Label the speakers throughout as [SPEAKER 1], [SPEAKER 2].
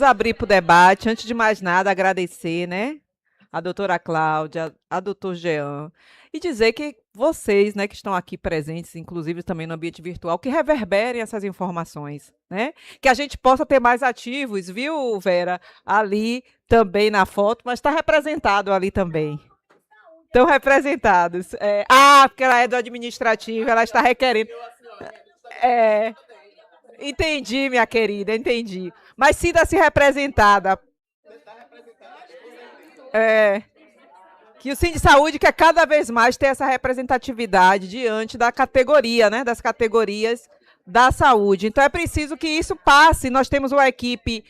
[SPEAKER 1] Abrir para o debate. Antes de mais nada, agradecer, né, a doutora Cláudia, a doutor Jean, e dizer que vocês, né, que estão aqui presentes, inclusive também no ambiente virtual, que reverberem essas informações, né, que a gente possa ter mais ativos, viu, Vera, ali também na foto, mas está representado ali também. Estão representados. Porque ela é do administrativo, ela está requerendo. É, entendi, minha querida, entendi. Mas sinta-se representada. É, que o Cine Saúde quer cada vez mais ter essa representatividade diante da categoria, né, das categorias da saúde. Então é preciso que isso passe. Nós temos uma equipe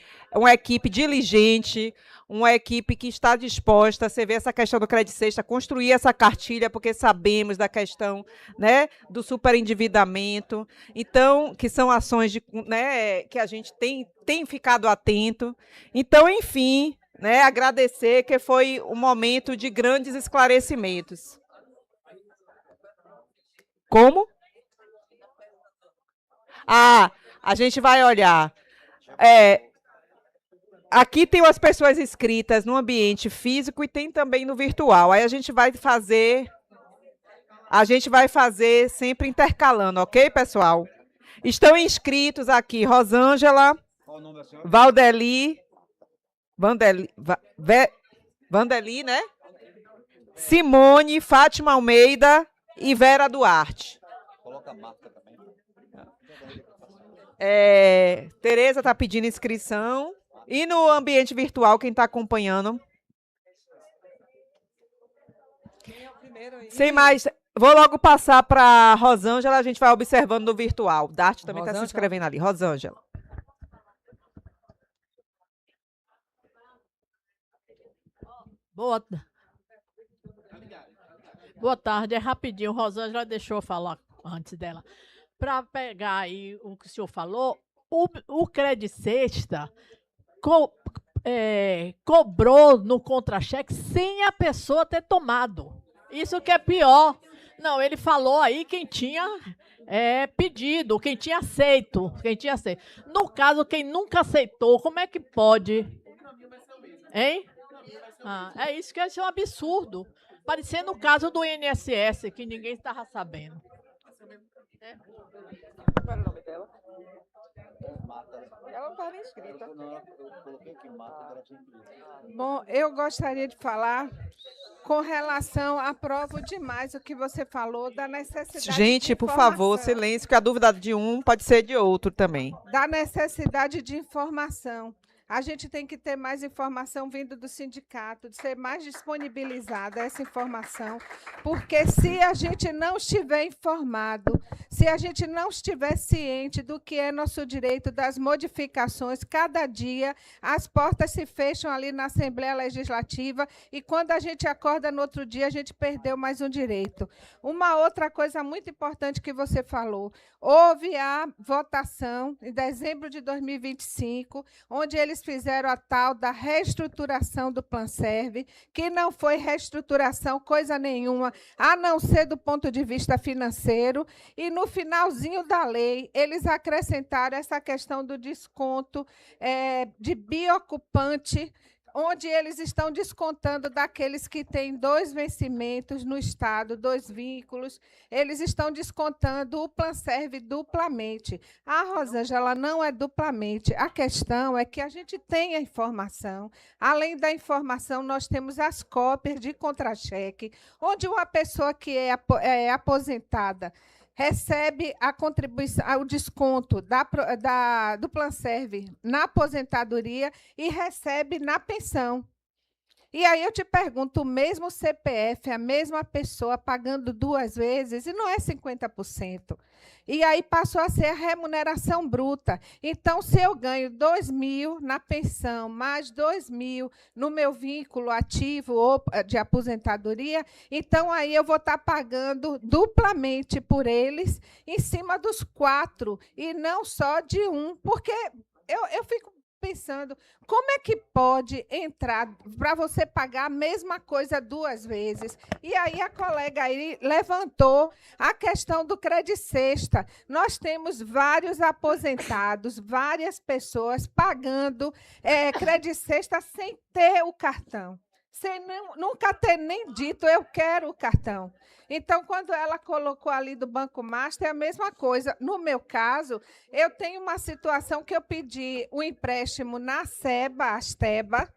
[SPEAKER 1] diligente, uma equipe que está disposta, você vê essa questão do crédito sexta, construir essa cartilha, porque sabemos da questão, né, do superendividamento. Então, que são ações né, que a gente tem ficado atento. Então, enfim, né, agradecer que foi um momento de grandes esclarecimentos. Como? A gente vai olhar. Aqui tem as pessoas inscritas no ambiente físico e tem também no virtual. Aí a gente vai fazer sempre intercalando, ok, pessoal? Estão inscritos aqui Rosângela, Valdeli, Vandeli, né? Simone, Fátima Almeida e Vera Duarte. Coloca a marca também. Tereza está pedindo inscrição. E no ambiente virtual, quem está acompanhando? Quem é o primeiro aí? Sem mais, vou logo passar para a Rosângela, a gente vai observando no virtual. Dart também está se inscrevendo ali. Rosângela.
[SPEAKER 2] Boa tarde, é rapidinho. Rosângela deixou eu falar antes dela. Para pegar aí o que o senhor falou, o Crédito Sexta cobrou no contra-cheque sem a pessoa ter tomado. Isso que é pior. Não, ele falou aí quem tinha pedido, quem tinha aceito. No caso, quem nunca aceitou, como é que pode? Hein? É isso que é um absurdo. Parecendo o caso do INSS, que ninguém estava sabendo.
[SPEAKER 1] Qual era o nome dela? Ela não estava nem inscrita.
[SPEAKER 3] Bom, eu gostaria de falar com relação, aprovo demais o que você falou da necessidade
[SPEAKER 1] Gente, por favor, silêncio, que a dúvida de um pode ser de outro também.
[SPEAKER 3] Da necessidade de informação. A gente tem que ter mais informação vindo do sindicato, de ser mais disponibilizada essa informação, porque se a gente não estiver informado, se a gente não estiver ciente do que é nosso direito, das modificações, cada dia as portas se fecham ali na Assembleia Legislativa e quando a gente acorda no outro dia, a gente perdeu mais um direito. Uma outra coisa muito importante que você falou, houve a votação em dezembro de 2025, onde eles fizeram a tal da reestruturação do Planserve, que não foi reestruturação coisa nenhuma, a não ser do ponto de vista financeiro, e no finalzinho da lei, eles acrescentaram essa questão do desconto de bioocupante, onde eles estão descontando daqueles que têm 2 vencimentos no Estado, 2 vínculos, eles estão descontando o Planserve duplamente. A Rosângela não é duplamente. A questão é que a gente tem a informação. Além da informação, nós temos as cópias de contra-cheque, onde uma pessoa que é aposentada recebe a contribuição, o desconto do Planserve na aposentadoria e recebe na pensão. E aí eu te pergunto, o mesmo CPF, a mesma pessoa pagando 2 vezes, e não é 50%. E aí passou a ser a remuneração bruta. Então, se eu ganho 2.000 na pensão, mais 2.000 no meu vínculo ativo ou de aposentadoria, então aí eu vou estar pagando duplamente por eles, em cima dos 4, e não só de um, porque eu fico pensando, como é que pode entrar para você pagar a mesma coisa 2 vezes? E aí a colega aí levantou a questão do Credicesta. Nós temos vários aposentados, várias pessoas pagando Credicesta sem ter o cartão. Sem nunca ter nem dito, eu quero o cartão. Então, quando ela colocou ali do Banco Master, é a mesma coisa. No meu caso, eu tenho uma situação que eu pedi um empréstimo na SEBA, Asteba,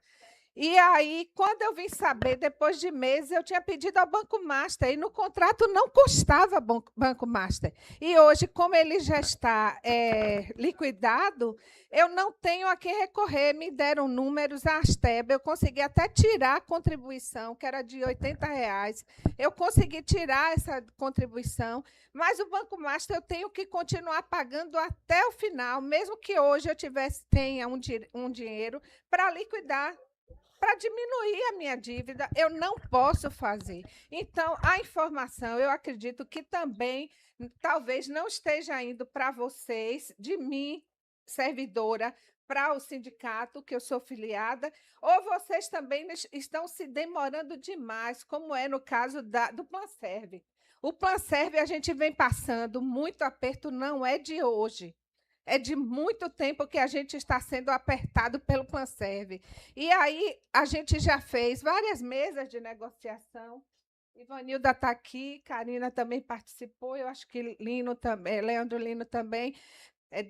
[SPEAKER 3] e aí, quando eu vim saber, depois de meses, eu tinha pedido ao Banco Master, e no contrato não constava Banco Master. E hoje, como ele já está liquidado, eu não tenho a quem recorrer. Me deram números, a Asteba, eu consegui até tirar a contribuição, que era de R$ 80. Eu consegui tirar essa contribuição, mas o Banco Master eu tenho que continuar pagando até o final, mesmo que hoje eu tenha um dinheiro para liquidar, para diminuir a minha dívida, eu não posso fazer. Então, a informação, eu acredito que também, talvez não esteja indo para vocês, de mim, servidora, para o sindicato, que eu sou filiada, ou vocês também estão se demorando demais, como é no caso do Planserve. O Planserve, a gente vem passando muito aperto, não é de hoje. É de muito tempo que a gente está sendo apertado pelo Planserve. E aí a gente já fez várias mesas de negociação. Ivanilda está aqui, Karina também participou, eu acho que Lino também, Leandro Lino também,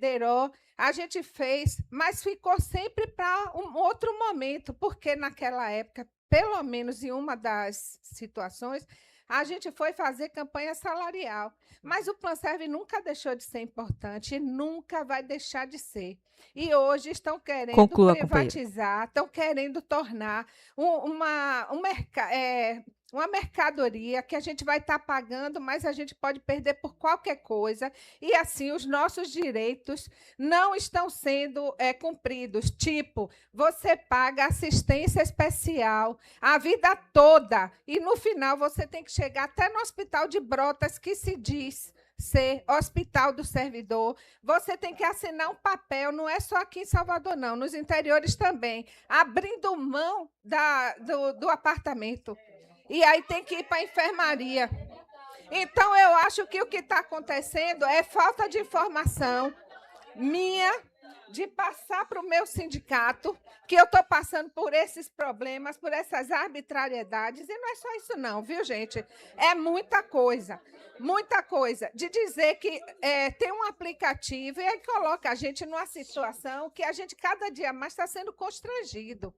[SPEAKER 3] Deró. A gente fez, mas ficou sempre para um outro momento, porque naquela época, pelo menos em uma das situações, a gente foi fazer campanha salarial. Mas o Planserve nunca deixou de ser importante e nunca vai deixar de ser. E hoje estão querendo privatizar, estão querendo tornar uma mercadoria que a gente vai estar pagando, mas a gente pode perder por qualquer coisa. E, assim, os nossos direitos não estão sendo cumpridos. Tipo, você paga assistência especial a vida toda e, no final, você tem que chegar até no Hospital de Brotas, que se diz ser Hospital do Servidor. Você tem que assinar um papel, não é só aqui em Salvador, não, nos interiores também, abrindo mão do apartamento. E aí tem que ir para a enfermaria. Então, eu acho que o que está acontecendo é falta de informação minha, de passar para o meu sindicato, que eu estou passando por esses problemas, por essas arbitrariedades, e não é só isso não, viu, gente? É muita coisa, de dizer que tem um aplicativo e aí coloca a gente numa situação que a gente cada dia mais está sendo constrangido.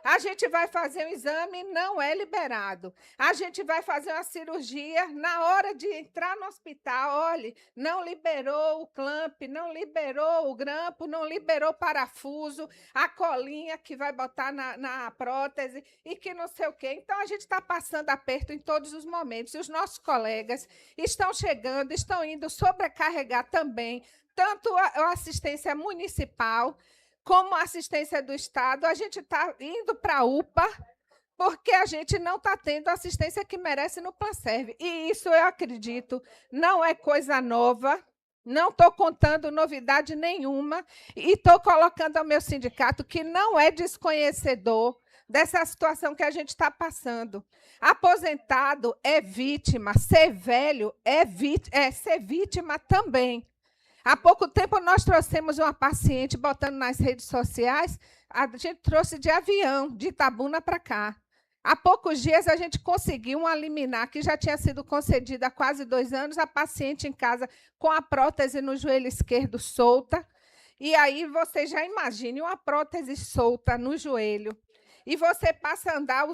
[SPEAKER 3] A gente vai fazer um exame, não é liberado. A gente vai fazer uma cirurgia, na hora de entrar no hospital, olha, não liberou o clamp, não liberou o grampo, não liberou o parafuso, a colinha que vai botar na prótese e que não sei o quê. Então, a gente está passando aperto em todos os momentos. E os nossos colegas estão chegando, estão indo sobrecarregar também, tanto a assistência municipal, como a assistência do Estado. A gente está indo para a UPA, porque a gente não está tendo a assistência que merece no Planserve. E isso, eu acredito, não é coisa nova, não estou contando novidade nenhuma, e estou colocando ao meu sindicato que não é desconhecedor dessa situação que a gente está passando. Aposentado é vítima, ser velho é ser vítima também. Há pouco tempo, nós trouxemos uma paciente, botando nas redes sociais, a gente trouxe de avião, de Itabuna para cá. Há poucos dias, a gente conseguiu uma liminar que já tinha sido concedida há quase 2 anos, a paciente em casa com a prótese no joelho esquerdo solta. E aí, você já imagine uma prótese solta no joelho. E você passa a andar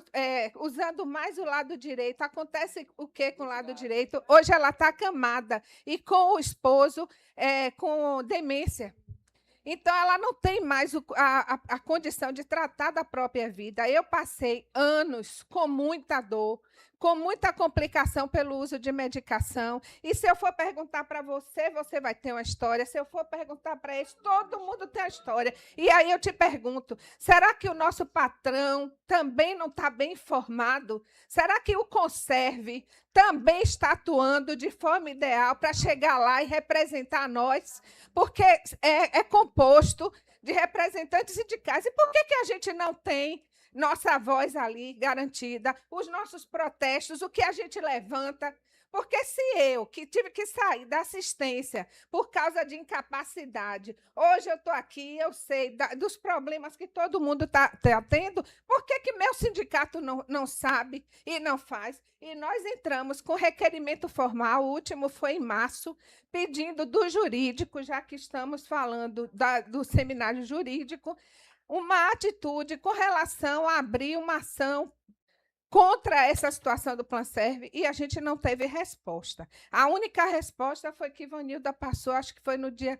[SPEAKER 3] usando mais o lado direito. Acontece o quê com o lado direito? Hoje ela está acamada e com o esposo com demência. Então, ela não tem mais a condição de tratar da própria vida. Eu passei anos com muita dor, com muita complicação pelo uso de medicação. E se eu for perguntar para você, você vai ter uma história. Se eu for perguntar para eles, todo mundo tem uma história. E aí eu te pergunto, será que o nosso patrão também não está bem informado? Será que o Conserve também está atuando de forma ideal para chegar lá e representar nós? Porque é composto de representantes sindicais. E por que a gente não tem nossa voz ali garantida, os nossos protestos, o que a gente levanta? Porque se eu, que tive que sair da assistência por causa de incapacidade, hoje eu estou aqui, eu sei dos problemas que todo mundo está tendo, por que meu sindicato não sabe e não faz? E nós entramos com requerimento formal, o último foi em março, pedindo do jurídico, já que estamos falando do seminário jurídico, uma atitude com relação a abrir uma ação contra essa situação do Planserve, e a gente não teve resposta. A única resposta foi que Ivanilda passou, acho que foi no dia,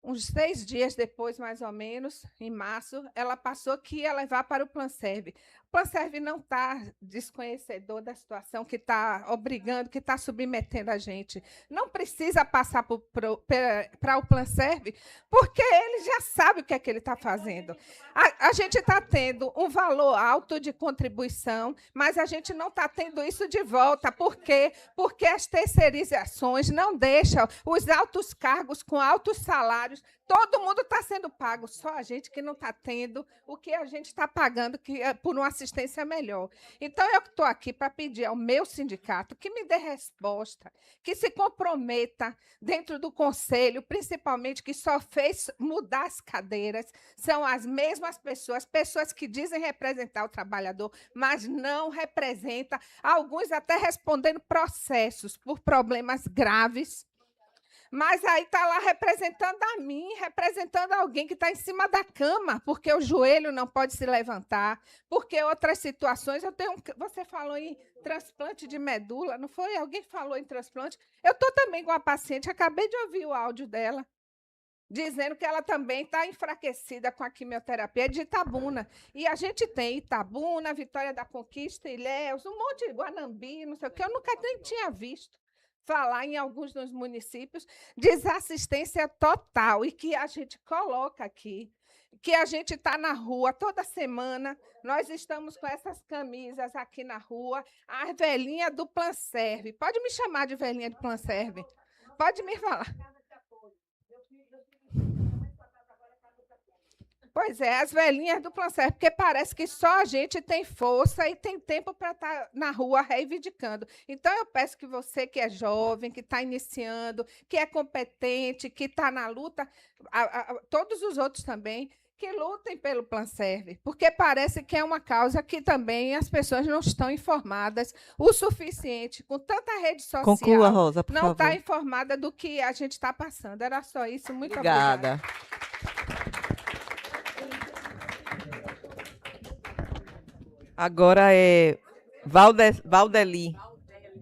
[SPEAKER 3] uns 6 dias depois, mais ou menos, em março, ela passou que ia levar para o Planserve. O Planserve não está desconhecedor da situação que está obrigando, que está submetendo a gente. Não precisa passar para o Planserve, porque ele já sabe o que é que ele está fazendo. A gente está tendo um valor alto de contribuição, mas a gente não está tendo isso de volta. Por quê? Porque as terceirizações não deixam os altos cargos com altos salários. Todo mundo está sendo pago, só a gente que não está tendo o que a gente está pagando por uma assistência melhor. Então, eu estou aqui para pedir ao meu sindicato que me dê resposta, que se comprometa dentro do conselho, principalmente que só fez mudar as cadeiras, são as mesmas pessoas que dizem representar o trabalhador, mas não representam, alguns até respondendo processos por problemas graves. Mas aí está lá representando a mim, representando alguém que está em cima da cama, porque o joelho não pode se levantar, porque outras situações. Você falou em transplante de medula, não foi? Alguém falou em transplante? Eu estou também com a paciente, acabei de ouvir o áudio dela, dizendo que ela também está enfraquecida com a quimioterapia de Itabuna. E a gente tem Itabuna, Vitória da Conquista, Ilhéus, um monte de Guanambi, não sei o que, eu nunca nem tinha visto falar em alguns dos municípios, desassistência total, e que a gente coloca aqui, que a gente está na rua toda semana, nós estamos com essas camisas aqui na rua, a velhinha do Planserve. Pode me chamar de velhinha de Planserve? Pode me falar. Pois é, as velhinhas do Planserve, porque parece que só a gente tem força e tem tempo para estar na rua reivindicando. Então, eu peço que você que é jovem, que está iniciando, que é competente, que está na luta, todos os outros também, que lutem pelo Planserve, porque parece que é uma causa que também as pessoas não estão informadas o suficiente, com tanta rede social.
[SPEAKER 1] Conclua, Rosa, por
[SPEAKER 3] não está
[SPEAKER 1] favor.
[SPEAKER 3] informada do que a gente está passando. Era só isso. Muito
[SPEAKER 1] Obrigada. Agora é Valdeli.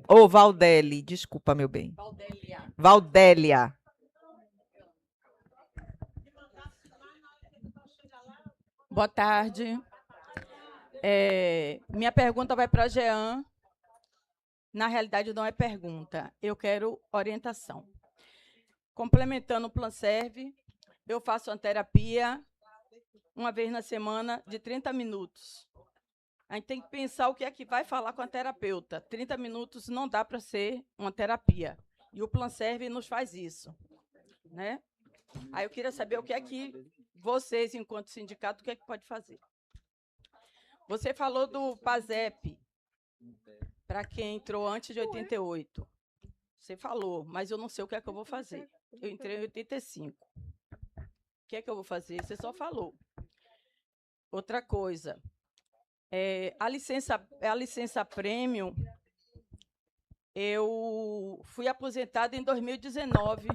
[SPEAKER 1] Ou Valdeli, desculpa, meu bem. Valdélia.
[SPEAKER 4] Boa tarde. Minha pergunta vai para a Jean. Na realidade, não é pergunta. Eu quero orientação. Complementando o Planserve, eu faço uma terapia uma vez na semana de 30 minutos. A gente tem que pensar o que é que vai falar com a terapeuta. 30 minutos não dá para ser uma terapia. E o Planserve nos faz isso, né? Aí eu queria saber o que é que vocês, enquanto sindicato, o que é que pode fazer. Você falou do PASEP, para quem entrou antes de 88. Você falou, mas eu não sei o que é que eu vou fazer. Eu entrei em 85. O que é que eu vou fazer? Você só falou. Outra coisa, a licença premium, eu fui aposentada em 2019.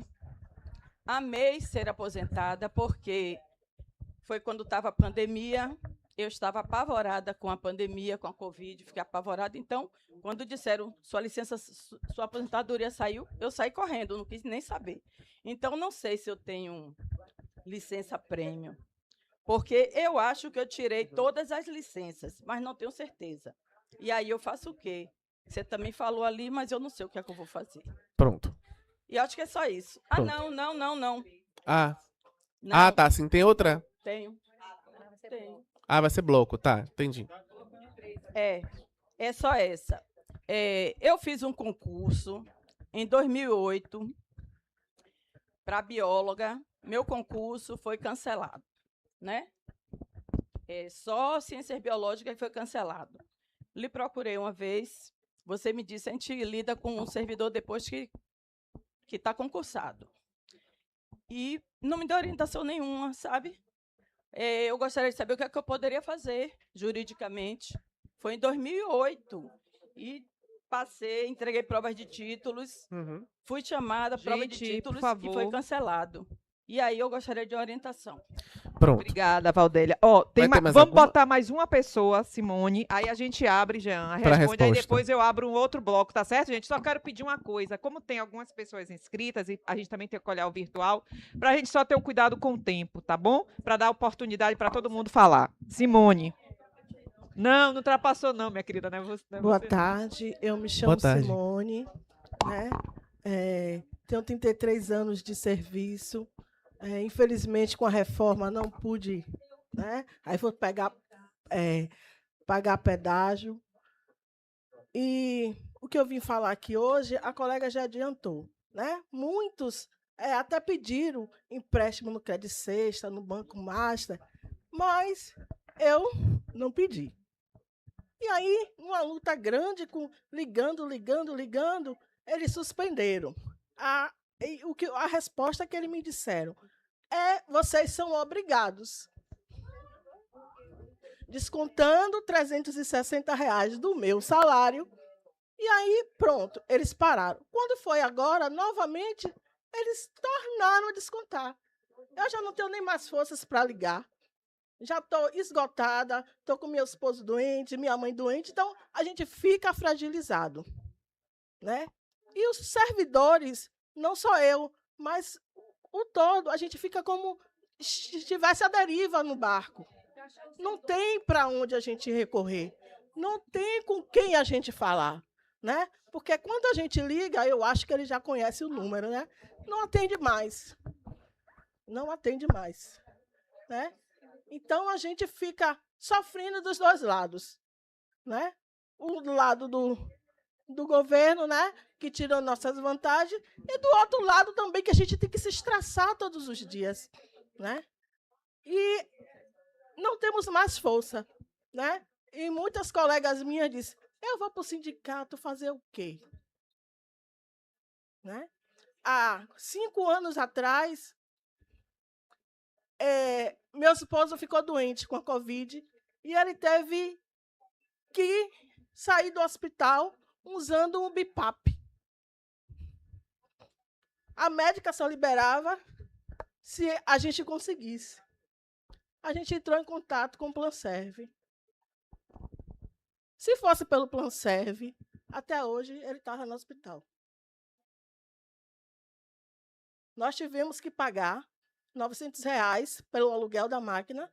[SPEAKER 4] Amei ser aposentada, porque foi quando estava a pandemia, eu estava apavorada com a pandemia, com a Covid, fiquei apavorada. Então, quando disseram sua aposentadoria saiu, eu saí correndo, não quis nem saber. Então, não sei se eu tenho licença premium, porque eu acho que eu tirei todas as licenças, mas não tenho certeza. E aí eu faço o quê? Você também falou ali, mas eu não sei o que é que eu vou fazer.
[SPEAKER 5] Pronto.
[SPEAKER 4] E acho que é só isso.
[SPEAKER 5] Pronto.
[SPEAKER 4] Não.
[SPEAKER 5] Ah,
[SPEAKER 4] Não,
[SPEAKER 5] tá, sim. Tem outra?
[SPEAKER 4] tenho. Tenho.
[SPEAKER 5] Ah, vai ser bloco, tá, entendi.
[SPEAKER 4] É só essa. Eu fiz um concurso em 2008 para bióloga meu concurso foi cancelado, né? Só ciências biológicas foi cancelado. Lhe procurei uma vez, você me disse, a gente lida com um servidor depois que está concursado. E não me deu orientação nenhuma, sabe? Eu gostaria de saber o que é que eu poderia fazer juridicamente. Foi em 2008 e passei, entreguei provas de títulos, fui chamada, prova de
[SPEAKER 1] Gente, por
[SPEAKER 4] títulos
[SPEAKER 1] favor.
[SPEAKER 4] e foi cancelado. E aí eu gostaria de orientação.
[SPEAKER 5] Pronto.
[SPEAKER 1] Obrigada, Valdélia. Ó,
[SPEAKER 5] Vai ter mais
[SPEAKER 1] vamos
[SPEAKER 5] alguma?
[SPEAKER 1] botar mais uma pessoa, Simone. Aí a gente abre, Jean,
[SPEAKER 5] Pra
[SPEAKER 1] responde, aí
[SPEAKER 5] resposta.
[SPEAKER 1] depois eu abro um outro bloco, tá certo, gente? Só quero pedir uma coisa. Como tem algumas pessoas inscritas e a gente também tem que olhar o virtual, pra gente só ter um cuidado com o tempo, tá bom? Pra dar oportunidade pra todo mundo falar. Simone. Não ultrapassou não, minha querida, né?
[SPEAKER 6] Boa tarde, eu me chamo
[SPEAKER 5] Boa tarde.
[SPEAKER 6] Simone, né? Tenho 33 anos de serviço. Infelizmente, com a reforma, não pude, né? Aí vou pagar pedágio. E o que eu vim falar aqui hoje, a colega já adiantou, né? Muitos até pediram empréstimo no Credit Sexta, no Banco Master, mas eu não pedi. E aí, uma luta grande, ligando, eles suspenderam. A resposta que eles me disseram vocês são obrigados. Descontando R$360 do meu salário. E aí, pronto, eles pararam. Quando foi agora, novamente, eles tornaram a descontar. Eu já não tenho nem mais forças para ligar. Já estou esgotada, estou com meu esposo doente, minha mãe doente, então a gente fica fragilizado, né? E os servidores, não só eu, mas o todo, a gente fica como se estivesse à deriva no barco. Não tem para onde a gente recorrer, não tem com quem a gente falar, né? Porque quando a gente liga, eu acho que ele já conhece o número, né? Não atende mais, né? Então, a gente fica sofrendo dos dois lados, né? O lado do governo, né, que tira nossas vantagens, e do outro lado também, que a gente tem que se estressar todos os dias, né? E não temos mais força, né? E muitas colegas minhas dizem, eu vou para o sindicato fazer o quê? Né? Há 5 anos atrás, meu esposo ficou doente com a Covid e ele teve que sair do hospital usando um BiPAP. A médica só liberava se a gente conseguisse. A gente entrou em contato com o Planserve. Se fosse pelo Planserve, até hoje ele estava no hospital. Nós tivemos que pagar R$900 pelo aluguel da máquina,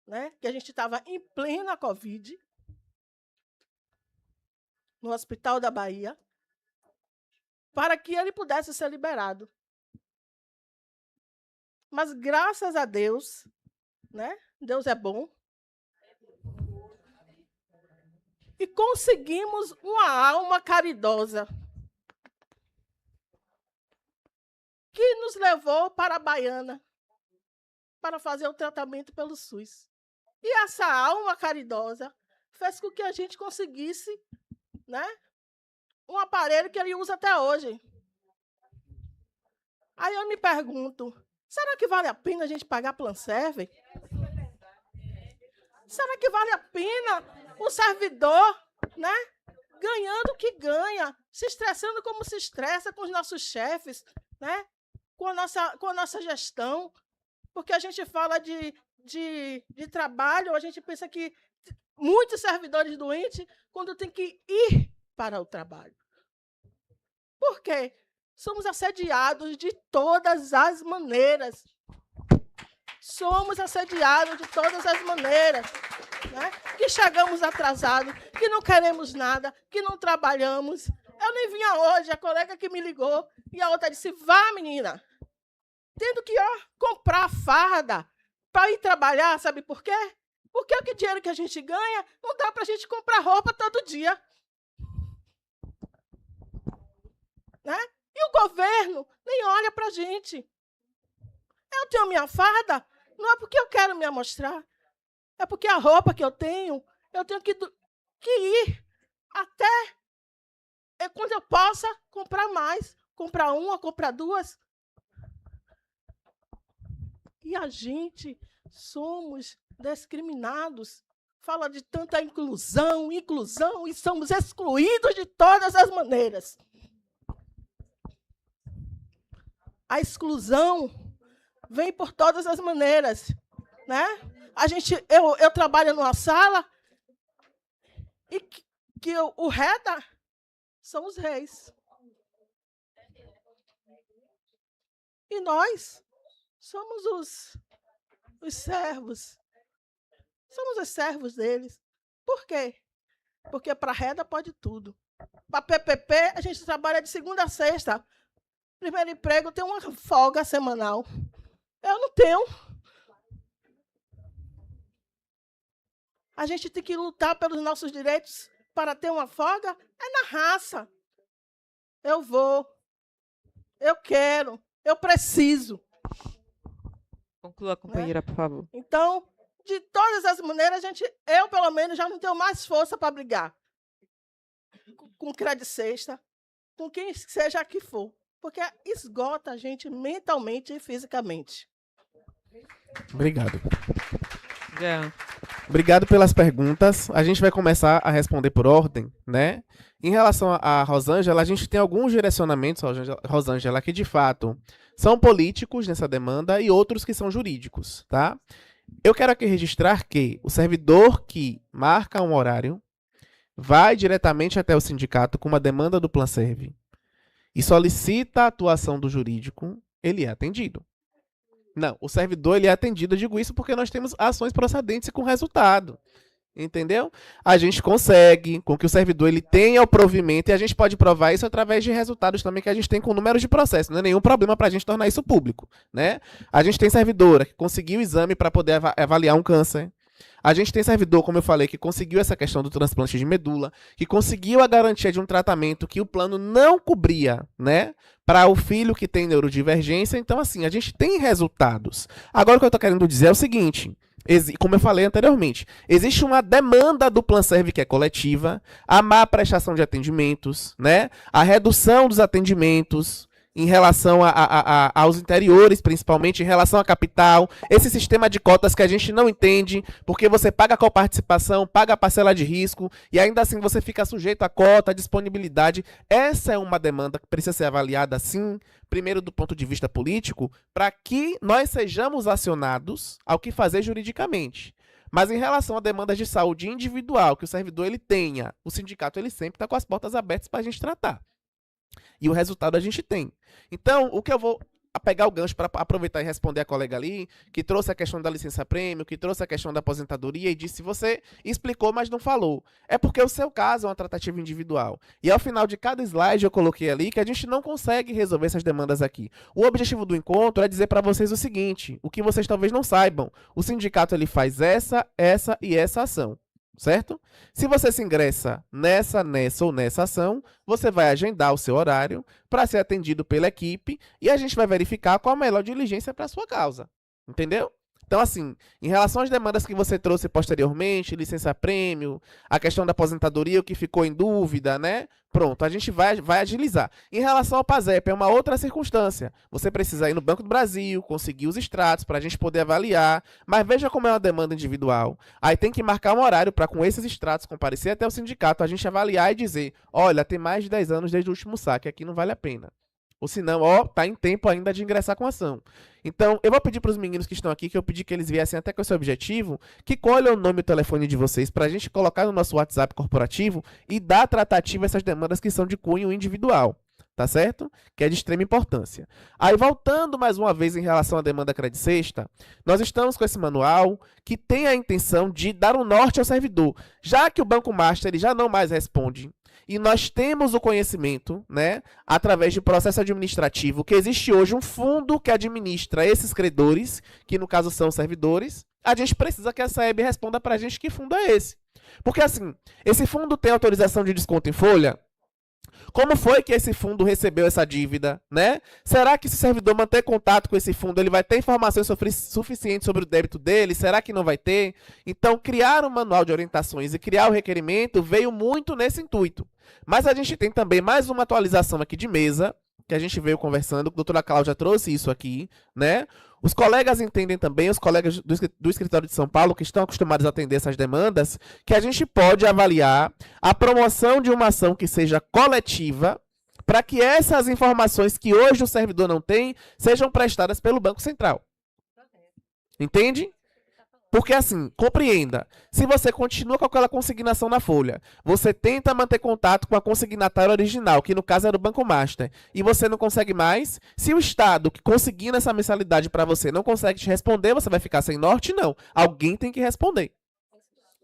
[SPEAKER 6] né, que a gente estava em plena Covid, no Hospital da Bahia, para que ele pudesse ser liberado. Mas, graças a Deus, né, Deus é bom, e conseguimos uma alma caridosa que nos levou para a Baiana para fazer o tratamento pelo SUS. E essa alma caridosa fez com que a gente conseguisse, né, um aparelho que ele usa até hoje. Aí eu me pergunto, será que vale a pena a gente pagar Planserve? Será que vale a pena o servidor, né, ganhando o que ganha, se estressando como se estressa com os nossos chefes, né, com a nossa gestão? Porque a gente fala de trabalho, a gente pensa que muitos servidores doentes, quando tem que ir para o trabalho. Por quê? Somos assediados de todas as maneiras. Somos assediados de todas as maneiras. Né? Que chegamos atrasados, que não queremos nada, que não trabalhamos. Eu nem vinha hoje, a colega que me ligou, e a outra disse, vá, menina. Tendo que comprar farda para ir trabalhar, sabe por quê? Porque o dinheiro que a gente ganha não dá para a gente comprar roupa todo dia. Né? E o governo nem olha para a gente. Eu eu tenho minha farda, não é porque eu quero me amostrar. É porque a roupa que eu tenho que ir até quando eu possa comprar mais. Comprar uma, comprar duas. E a gente somos discriminados. Fala de tanta inclusão, e somos excluídos de todas as maneiras. A exclusão vem por todas as maneiras, né? Eu trabalho numa sala e o reda são os reis. E nós somos os servos. Somos os servos deles. Por quê? Porque para reda pode tudo. Para PPP, a gente trabalha de segunda a sexta. Primeiro emprego, tem uma folga semanal. Eu não tenho. A gente tem que lutar pelos nossos direitos para ter uma folga. É na raça. Eu vou. Eu quero. Eu preciso.
[SPEAKER 1] Conclua, companheira, por favor.
[SPEAKER 6] Então, de todas as maneiras, eu, pelo menos, já não tenho mais força para brigar com crédito sexta, com quem seja que for. Porque esgota a gente mentalmente e fisicamente.
[SPEAKER 5] Obrigado.
[SPEAKER 1] Jean.
[SPEAKER 5] Obrigado pelas perguntas. A gente vai começar a responder por ordem, né? Em relação a Rosângela, a gente tem alguns direcionamentos, Rosângela, que de fato são políticos nessa demanda e outros que são jurídicos, tá? Eu quero aqui registrar que o servidor que marca um horário vai diretamente até o sindicato com uma demanda do Planserve e solicita a atuação do jurídico, ele é atendido. Não, o servidor ele é atendido, eu digo isso porque nós temos ações procedentes e com resultado. Entendeu? A gente consegue com que o servidor ele tenha o provimento e a gente pode provar isso através de resultados também que a gente tem com números de processo. Não é nenhum problema para a gente tornar isso público, né? A gente tem servidora que conseguiu o exame para poder avaliar um câncer. A gente tem servidor, como eu falei, que conseguiu essa questão do transplante de medula, que conseguiu a garantia de um tratamento que o plano não cobria, né? Para o filho que tem neurodivergência. Então, assim, a gente tem resultados. Agora, o que eu estou querendo dizer é o seguinte... Como eu falei anteriormente, existe uma demanda do Planserve que é coletiva, a má prestação de atendimentos, né? A redução dos atendimentos em relação aos interiores, principalmente em relação à capital, esse sistema de cotas que a gente não entende, porque você paga a coparticipação, paga a parcela de risco, e ainda assim você fica sujeito à cota, à disponibilidade. Essa é uma demanda que precisa ser avaliada, sim, primeiro do ponto de vista político, para que nós sejamos acionados ao que fazer juridicamente. Mas em relação a demandas de saúde individual, que o servidor ele tenha, o sindicato ele sempre está com as portas abertas para a gente tratar. E o resultado a gente tem. Então, o que eu vou pegar o gancho para aproveitar e responder a colega ali, que trouxe a questão da licença-prêmio, que trouxe a questão da aposentadoria e disse, você explicou, mas não falou. É porque o seu caso é uma tratativa individual. E ao final de cada slide eu coloquei ali que a gente não consegue resolver essas demandas aqui. O objetivo do encontro é dizer para vocês o seguinte, o que vocês talvez não saibam, o sindicato ele faz essa e essa ação. Certo? Se você se ingressa nessa ou nessa ação, você vai agendar o seu horário para ser atendido pela equipe e a gente vai verificar qual a melhor diligência para a sua causa. Entendeu? Então, assim, em relação às demandas que você trouxe posteriormente, licença-prêmio, a questão da aposentadoria, o que ficou em dúvida, né? Pronto, a gente vai agilizar. Em relação ao PASEP, é uma outra circunstância. Você precisa ir no Banco do Brasil, conseguir os extratos para a gente poder avaliar, mas veja como é uma demanda individual. Aí tem que marcar um horário para, com esses extratos, comparecer até o sindicato, a gente avaliar e dizer, olha, tem mais de 10 anos desde o último saque, aqui não vale a pena. Ou senão, tá em tempo ainda de ingressar com a ação. Então, eu vou pedir para os meninos que estão aqui, que eu pedi que eles viessem até com esse objetivo, que colham o nome e o telefone de vocês para a gente colocar no nosso WhatsApp corporativo e dar tratativa a essas demandas que são de cunho individual. Tá certo? Que é de extrema importância. Aí, voltando mais uma vez em relação à demanda crédito sexta, nós estamos com esse manual que tem a intenção de dar um norte ao servidor. Já que o Banco Master ele já não mais responde, e nós temos o conhecimento, né, através de processo administrativo, que existe hoje um fundo que administra esses credores, que no caso são servidores, a gente precisa que a SAEB responda para a gente que fundo é esse. Porque assim, esse fundo tem autorização de desconto em folha? Como foi que esse fundo recebeu essa dívida, né? Será que se o servidor manter contato com esse fundo, ele vai ter informações suficientes sobre o débito dele? Será que não vai ter? Então, criar um manual de orientações e criar o requerimento veio muito nesse intuito. Mas a gente tem também mais uma atualização aqui de mesa, que a gente veio conversando, a doutora Cláudia trouxe isso aqui, né? Os colegas entendem também, os colegas do escritório de São Paulo, que estão acostumados a atender essas demandas, que a gente pode avaliar a promoção de uma ação que seja coletiva, para que essas informações que hoje o servidor não tem, sejam prestadas pelo Banco Central. Entende? Porque assim, compreenda, se você continua com aquela consignação na folha, você tenta manter contato com a consignatária original, que no caso era o Banco Master, e você não consegue mais, se o Estado que conseguindo essa mensalidade para você não consegue te responder, você vai ficar sem norte? Não. Alguém tem que responder.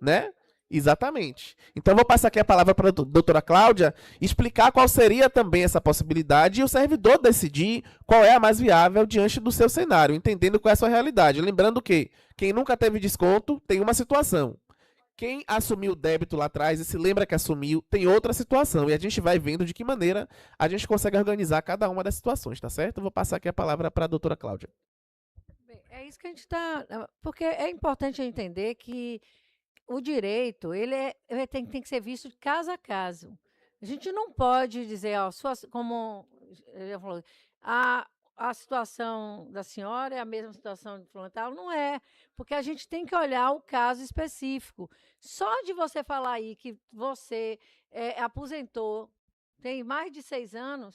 [SPEAKER 5] Né? Exatamente. Então, vou passar aqui a palavra para a doutora Cláudia explicar qual seria também essa possibilidade e o servidor decidir qual é a mais viável diante do seu cenário, entendendo qual é a sua realidade. Lembrando que quem nunca teve desconto tem uma situação. Quem assumiu o débito lá atrás e se lembra que assumiu, tem outra situação. E a gente vai vendo de que maneira a gente consegue organizar cada uma das situações, tá certo? Vou passar aqui a palavra para a doutora Cláudia.
[SPEAKER 7] Bem, é isso que a gente está... Porque é importante entender que o direito, ele tem que ser visto de caso a caso. A gente não pode dizer, ó, como ele falou, a situação da senhora é a mesma situação de fulano, não é, porque a gente tem que olhar o caso específico. Só de você falar aí que você aposentou, tem mais de 6 anos,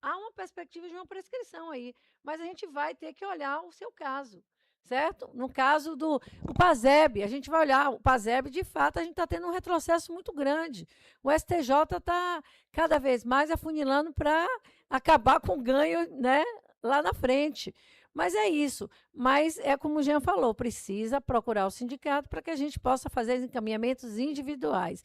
[SPEAKER 7] há uma perspectiva de uma prescrição aí, mas a gente vai ter que olhar o seu caso. Certo? No caso do PASEB, a gente vai olhar, o PASEB, de fato, a gente está tendo um retrocesso muito grande. O STJ está cada vez mais afunilando para acabar com o ganho, né, lá na frente. Mas é isso. Mas é como o Jean falou, precisa procurar o sindicato para que a gente possa fazer encaminhamentos individuais.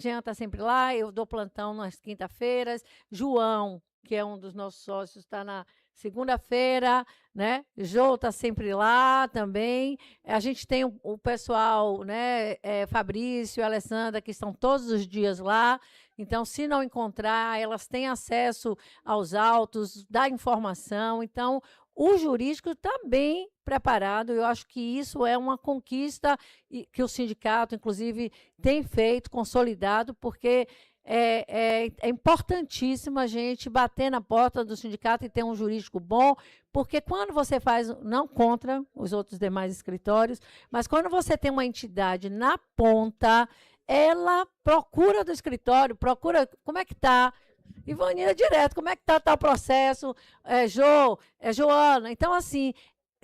[SPEAKER 7] Jean está sempre lá, eu dou plantão nas quinta-feiras, João, que é um dos nossos sócios, está na segunda-feira, né? Jô está sempre lá também. A gente tem o pessoal, né? Fabrício, Alessandra, que estão todos os dias lá. Então, se não encontrar, elas têm acesso aos autos, da informação. Então, o jurídico está bem preparado. Eu acho que isso é uma conquista que o sindicato, inclusive, tem feito, consolidado, porque é importantíssimo a gente bater na porta do sindicato e ter um jurídico bom, porque quando você faz, não contra os outros demais escritórios, mas quando você tem uma entidade na ponta, ela procura do escritório, procura como é que está, Ivanina direto, como é que está o processo, Joana. Então, assim,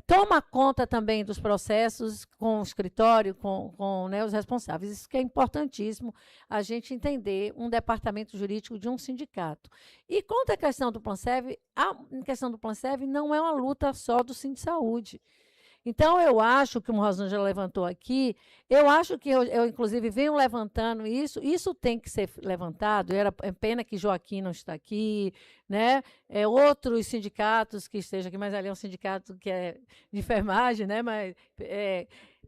[SPEAKER 7] toma conta também dos processos com o escritório, com né, os responsáveis. Isso que é importantíssimo, a gente entender um departamento jurídico de um sindicato. E quanto à questão do Planserv, a questão do Planserv não é uma luta só do Sindsaúde. Então, eu acho que o Rosângela levantou aqui, eu acho que eu inclusive, venho levantando isso tem que ser levantado, é pena que Joaquim não está aqui, né? Outros sindicatos que estejam aqui, mas ali é um sindicato que é de enfermagem, né? Mas,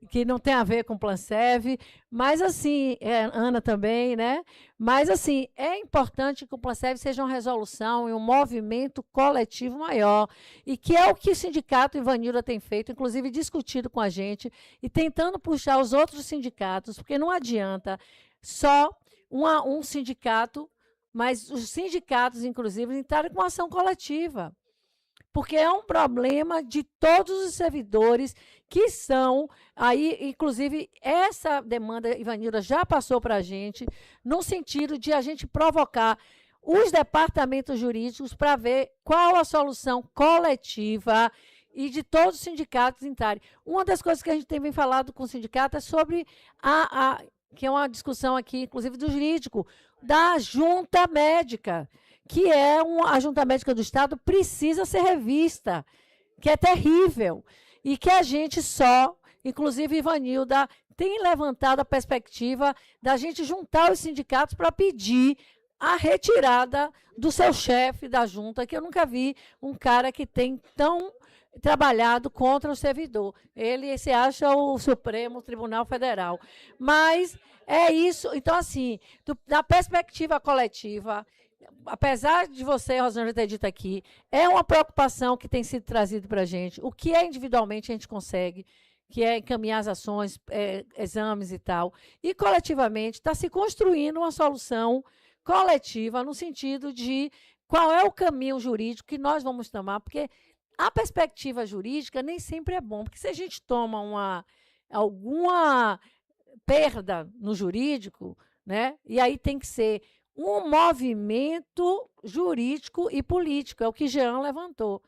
[SPEAKER 7] que não tem a ver com o Planserv, mas assim, Ana também, né? Mas assim, é importante que o Planserv seja uma resolução e um movimento coletivo maior, e que é o que o sindicato Ivanilda tem feito, inclusive discutido com a gente, e tentando puxar os outros sindicatos, porque não adianta só um sindicato, mas os sindicatos, inclusive, entrarem com ação coletiva. Porque é um problema de todos os servidores que são, aí, inclusive, essa demanda, Ivanilda, já passou para a gente, no sentido de a gente provocar os departamentos jurídicos para ver qual a solução coletiva e de todos os sindicatos entrarem. Uma das coisas que a gente tem falado com o sindicato é sobre que é uma discussão aqui, inclusive, do jurídico, da junta médica, que a Junta Médica do Estado precisa ser revista, que é terrível, e que a gente inclusive Ivanilda, tem levantado a perspectiva da gente juntar os sindicatos para pedir a retirada do seu chefe da junta, que eu nunca vi um cara que tem tão trabalhado contra o servidor. Ele se acha o Supremo Tribunal Federal. Mas é isso. Então, assim, da perspectiva coletiva, apesar de você, Rosângela, ter dito aqui, é uma preocupação que tem sido trazida para a gente. O que é individualmente a gente consegue, que é encaminhar as ações, exames e tal. E, coletivamente, está se construindo uma solução coletiva no sentido de qual é o caminho jurídico que nós vamos tomar, porque a perspectiva jurídica nem sempre é bom, porque se a gente toma alguma perda no jurídico, né, e aí tem que ser um movimento jurídico e político, é o que Jean levantou,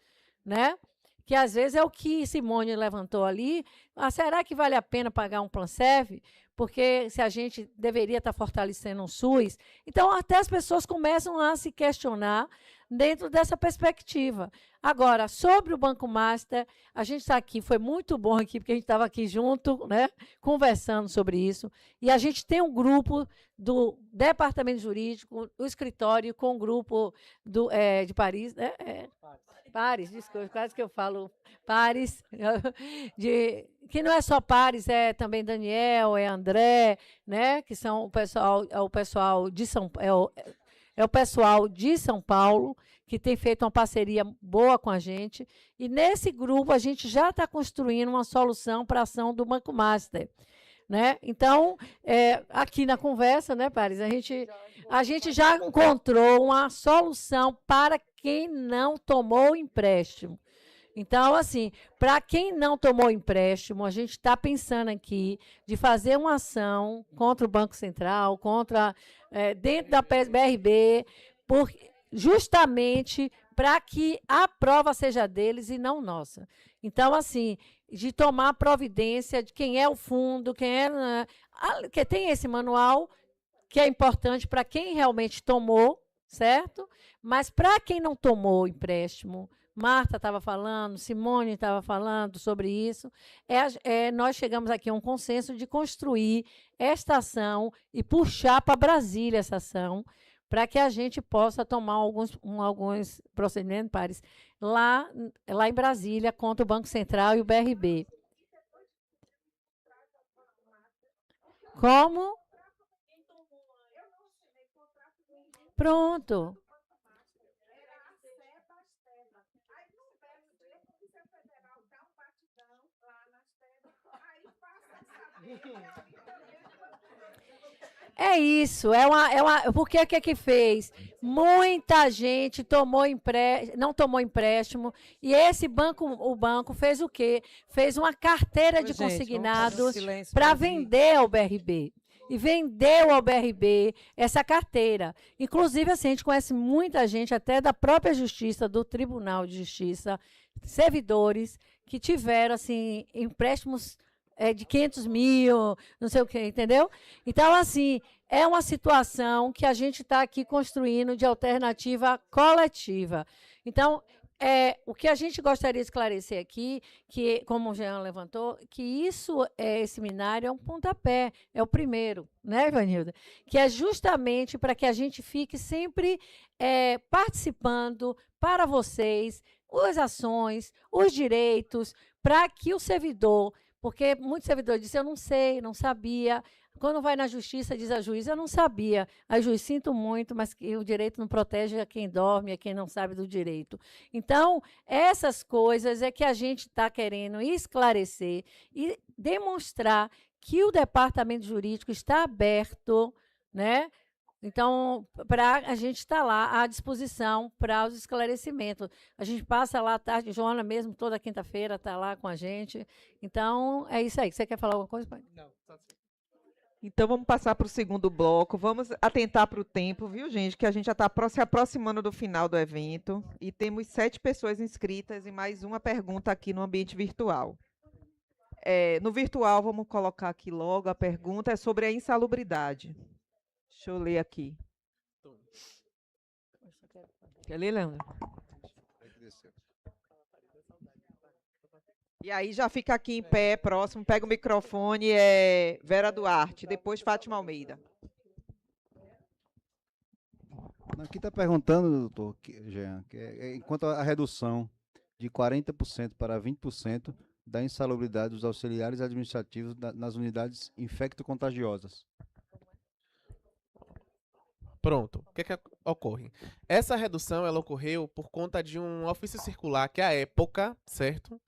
[SPEAKER 7] né? Que às vezes é o que Simone levantou ali. Será que vale a pena pagar um Planserv? Porque se a gente deveria estar fortalecendo o SUS. Então, até as pessoas começam a se questionar dentro dessa perspectiva. Agora, sobre o Banco Master, a gente está aqui, foi muito bom aqui, porque a gente estava aqui junto, né, conversando sobre isso, e a gente tem um grupo do Departamento Jurídico, o escritório, com o grupo de Paris, né? Pares, desculpa, quase que eu falo Pares, que não é só Pares, é também Daniel, é André, né, que são o pessoal de o pessoal de São Paulo, que tem feito uma parceria boa com a gente, e nesse grupo a gente já está construindo uma solução para a ação do Banco Master. Né? Então, aqui na conversa, né, Paris, a gente já encontrou uma solução para quem não tomou empréstimo. Então, assim, para quem não tomou empréstimo, a gente está pensando aqui de fazer uma ação contra o Banco Central, dentro da BRB, justamente para que a prova seja deles e não nossa. Então, assim, de tomar providência de quem é o fundo, que tem esse manual, que é importante para quem realmente tomou, certo? Mas para quem não tomou empréstimo, Marta estava falando, Simone estava falando sobre isso, nós chegamos aqui a um consenso de construir esta ação e puxar para Brasília essa ação, para que a gente possa tomar alguns procedimentos, Pares, lá em Brasília, contra o Banco Central e o BRB. Como? Pronto. É isso, porque o que fez? Muita gente não tomou empréstimo, e o banco fez o quê? Fez uma carteira de consignados para vender ao BRB. E vendeu ao BRB essa carteira. Inclusive, assim, a gente conhece muita gente, até da própria Justiça, do Tribunal de Justiça, servidores que tiveram assim, empréstimos de 500 mil, não sei o quê, entendeu? Então, assim, é uma situação que a gente está aqui construindo de alternativa coletiva. Então, o que a gente gostaria de esclarecer aqui, que, como o Jean levantou, que esse seminário é um pontapé, é o primeiro, né, Ivanilda? Que é justamente para que a gente fique sempre participando para vocês, as ações, os direitos, para que o servidor, porque muitos servidores dizem, eu não sei, não sabia. Quando vai na justiça, diz a juíza, eu não sabia. A juiz, sinto muito, mas o direito não protege a quem dorme, a quem não sabe do direito. Então, essas coisas é que a gente está querendo esclarecer e demonstrar que o departamento jurídico está aberto, né? Então, a gente está lá à disposição para os esclarecimentos. A gente passa lá à tarde, Joana mesmo, toda quinta-feira está lá com a gente. Então, é isso aí. Você quer falar alguma coisa, pai?
[SPEAKER 1] Não, tá certo. Então, vamos passar para o segundo bloco. Vamos atentar para o tempo, viu, gente? Que a gente já está se aproximando do final do evento. E temos 7 pessoas inscritas e mais uma pergunta aqui no ambiente virtual. No virtual, vamos colocar aqui logo a pergunta, é sobre a insalubridade. Deixa eu ler aqui. Quer ler, Leandro? E aí já fica aqui em pé, próximo, pega o microfone, Vera Duarte, depois Fátima Almeida.
[SPEAKER 8] Aqui está perguntando, doutor Jean, enquanto à redução de 40% para 20% da insalubridade dos auxiliares administrativos nas unidades infecto-contagiosas.
[SPEAKER 5] Pronto. O que ocorre? Essa redução ela ocorreu por conta de um ofício circular que, à época, certo?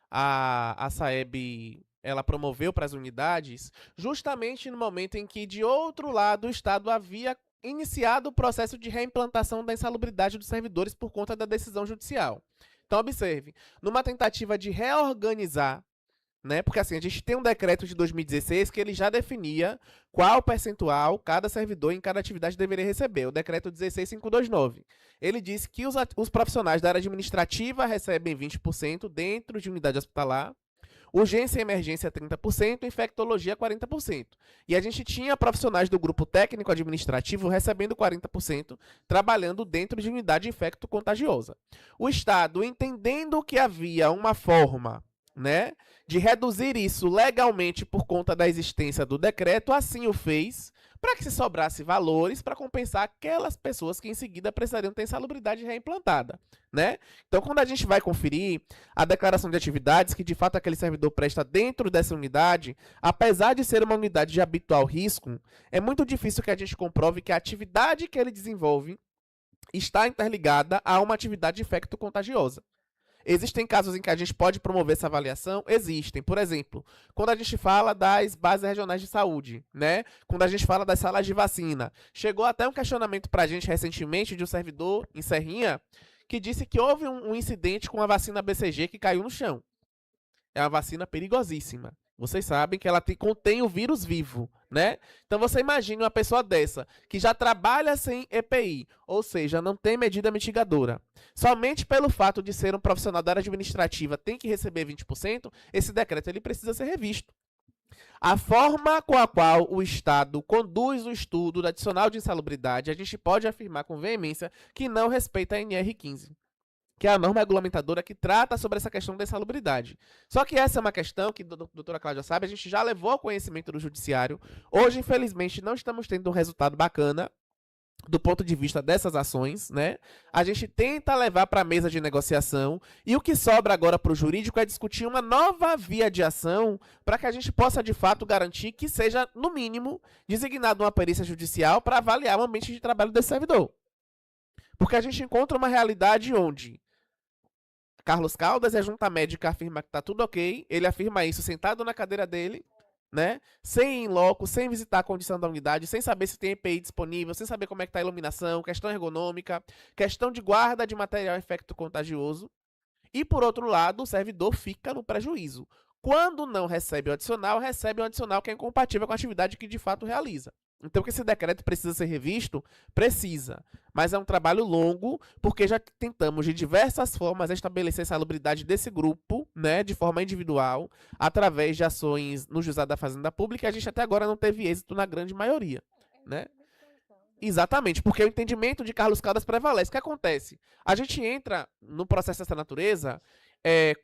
[SPEAKER 5] A SAEB ela promoveu para as unidades, justamente no momento em que, de outro lado, o Estado havia iniciado o processo de reimplantação da insalubridade dos servidores por conta da decisão judicial. Então, observe, numa tentativa de reorganizar, né, porque assim, a gente tem um decreto de 2016 que ele já definia qual percentual cada servidor em cada atividade deveria receber, o decreto 16529. Ele disse que os profissionais da área administrativa recebem 20% dentro de unidade hospitalar, urgência e emergência 30%, infectologia 40%. E a gente tinha profissionais do grupo técnico administrativo recebendo 40%, trabalhando dentro de unidade infecto-contagiosa. O Estado, entendendo que havia uma forma, né, de reduzir isso legalmente por conta da existência do decreto, assim o fez, para que se sobrasse valores para compensar aquelas pessoas que em seguida precisariam ter insalubridade reimplantada, né? Então, quando a gente vai conferir a declaração de atividades que de fato aquele servidor presta dentro dessa unidade, apesar de ser uma unidade de habitual risco, é muito difícil que a gente comprove que a atividade que ele desenvolve está interligada a uma atividade infecto-contagiosa. Existem casos em que a gente pode promover essa avaliação? Existem. Por exemplo, quando a gente fala das bases regionais de saúde, né? Quando a gente fala das salas de vacina. Chegou até um questionamento para a gente recentemente de um servidor em Serrinha que disse que houve um incidente com a vacina BCG que caiu no chão. É uma vacina perigosíssima. Vocês sabem que ela contém o vírus vivo, né? Então você imagine uma pessoa dessa, que já trabalha sem EPI, ou seja, não tem medida mitigadora. Somente pelo fato de ser um profissional da área administrativa tem que receber 20%, esse decreto ele precisa ser revisto. A forma com a qual o Estado conduz o estudo do adicional de insalubridade, a gente pode afirmar com veemência que não respeita a NR15. Que é a norma regulamentadora que trata sobre essa questão da insalubridade. Só que essa é uma questão que a doutora Cláudia sabe, a gente já levou ao conhecimento do judiciário. Hoje, infelizmente, não estamos tendo um resultado bacana do ponto de vista dessas ações, né? A gente tenta levar para a mesa de negociação e o que sobra agora para o jurídico é discutir uma nova via de ação para que a gente possa, de fato, garantir que seja, no mínimo, designada uma perícia judicial para avaliar o ambiente de trabalho desse servidor. Porque a gente encontra uma realidade onde Carlos Caldas e a junta médica afirma que está tudo ok, ele afirma isso sentado na cadeira dele, né? Sem ir em loco, sem visitar a condição da unidade, sem saber se tem EPI disponível, sem saber como é que está a iluminação, questão ergonômica, questão de guarda de material infecto-contagioso. E, por outro lado, o servidor fica no prejuízo. Quando não recebe o adicional que é incompatível com a atividade que de fato realiza. Então, que esse decreto precisa ser revisto? Precisa. Mas é um trabalho longo, porque já tentamos de diversas formas estabelecer a insalubridade desse grupo, né, de forma individual, através de ações no Juizado da Fazenda Pública, e a gente até agora não teve êxito na grande maioria, né? Exatamente, porque o entendimento de Carlos Caldas prevalece. O que acontece? A gente entra no processo dessa natureza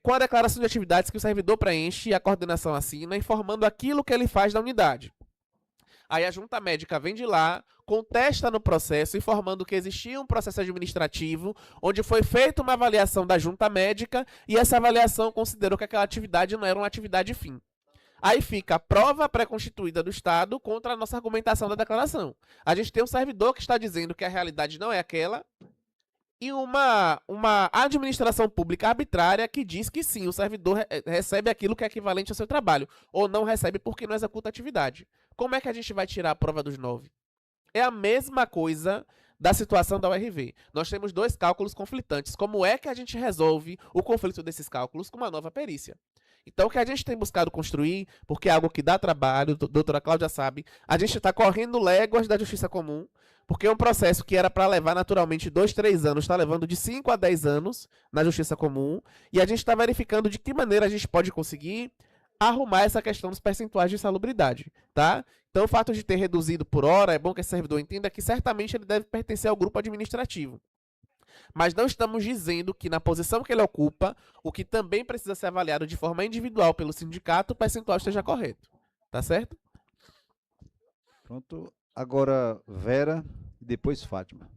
[SPEAKER 5] com a declaração de atividades que o servidor preenche e a coordenação assina, informando aquilo que ele faz na unidade. Aí a junta médica vem de lá, contesta no processo, informando que existia um processo administrativo, onde foi feita uma avaliação da junta médica, e essa avaliação considerou que aquela atividade não era uma atividade fim. Aí fica a prova pré-constituída do Estado contra a nossa argumentação da declaração. A gente tem um servidor que está dizendo que a realidade não é aquela, e uma administração pública arbitrária que diz que sim, o servidor recebe aquilo que é equivalente ao seu trabalho, ou não recebe porque não executa a atividade. Como é que a gente vai tirar a prova dos 9? É a mesma coisa da situação da URV. Nós temos dois cálculos conflitantes. Como é que a gente resolve o conflito desses cálculos com uma nova perícia? Então, o que a gente tem buscado construir, porque é algo que dá trabalho, a doutora Cláudia sabe, a gente está correndo léguas da justiça comum, porque é um processo que era para levar naturalmente 2, 3 anos, está levando de 5 a 10 anos na justiça comum, e a gente está verificando de que maneira a gente pode conseguir arrumar essa questão dos percentuais de insalubridade, tá? Então, o fato de ter reduzido por hora, é bom que esse servidor entenda que certamente ele deve pertencer ao grupo administrativo. Mas não estamos dizendo que na posição que ele ocupa, o que também precisa ser avaliado de forma individual pelo sindicato, o percentual esteja correto. Tá certo?
[SPEAKER 8] Pronto. Agora, Vera e depois Fátima.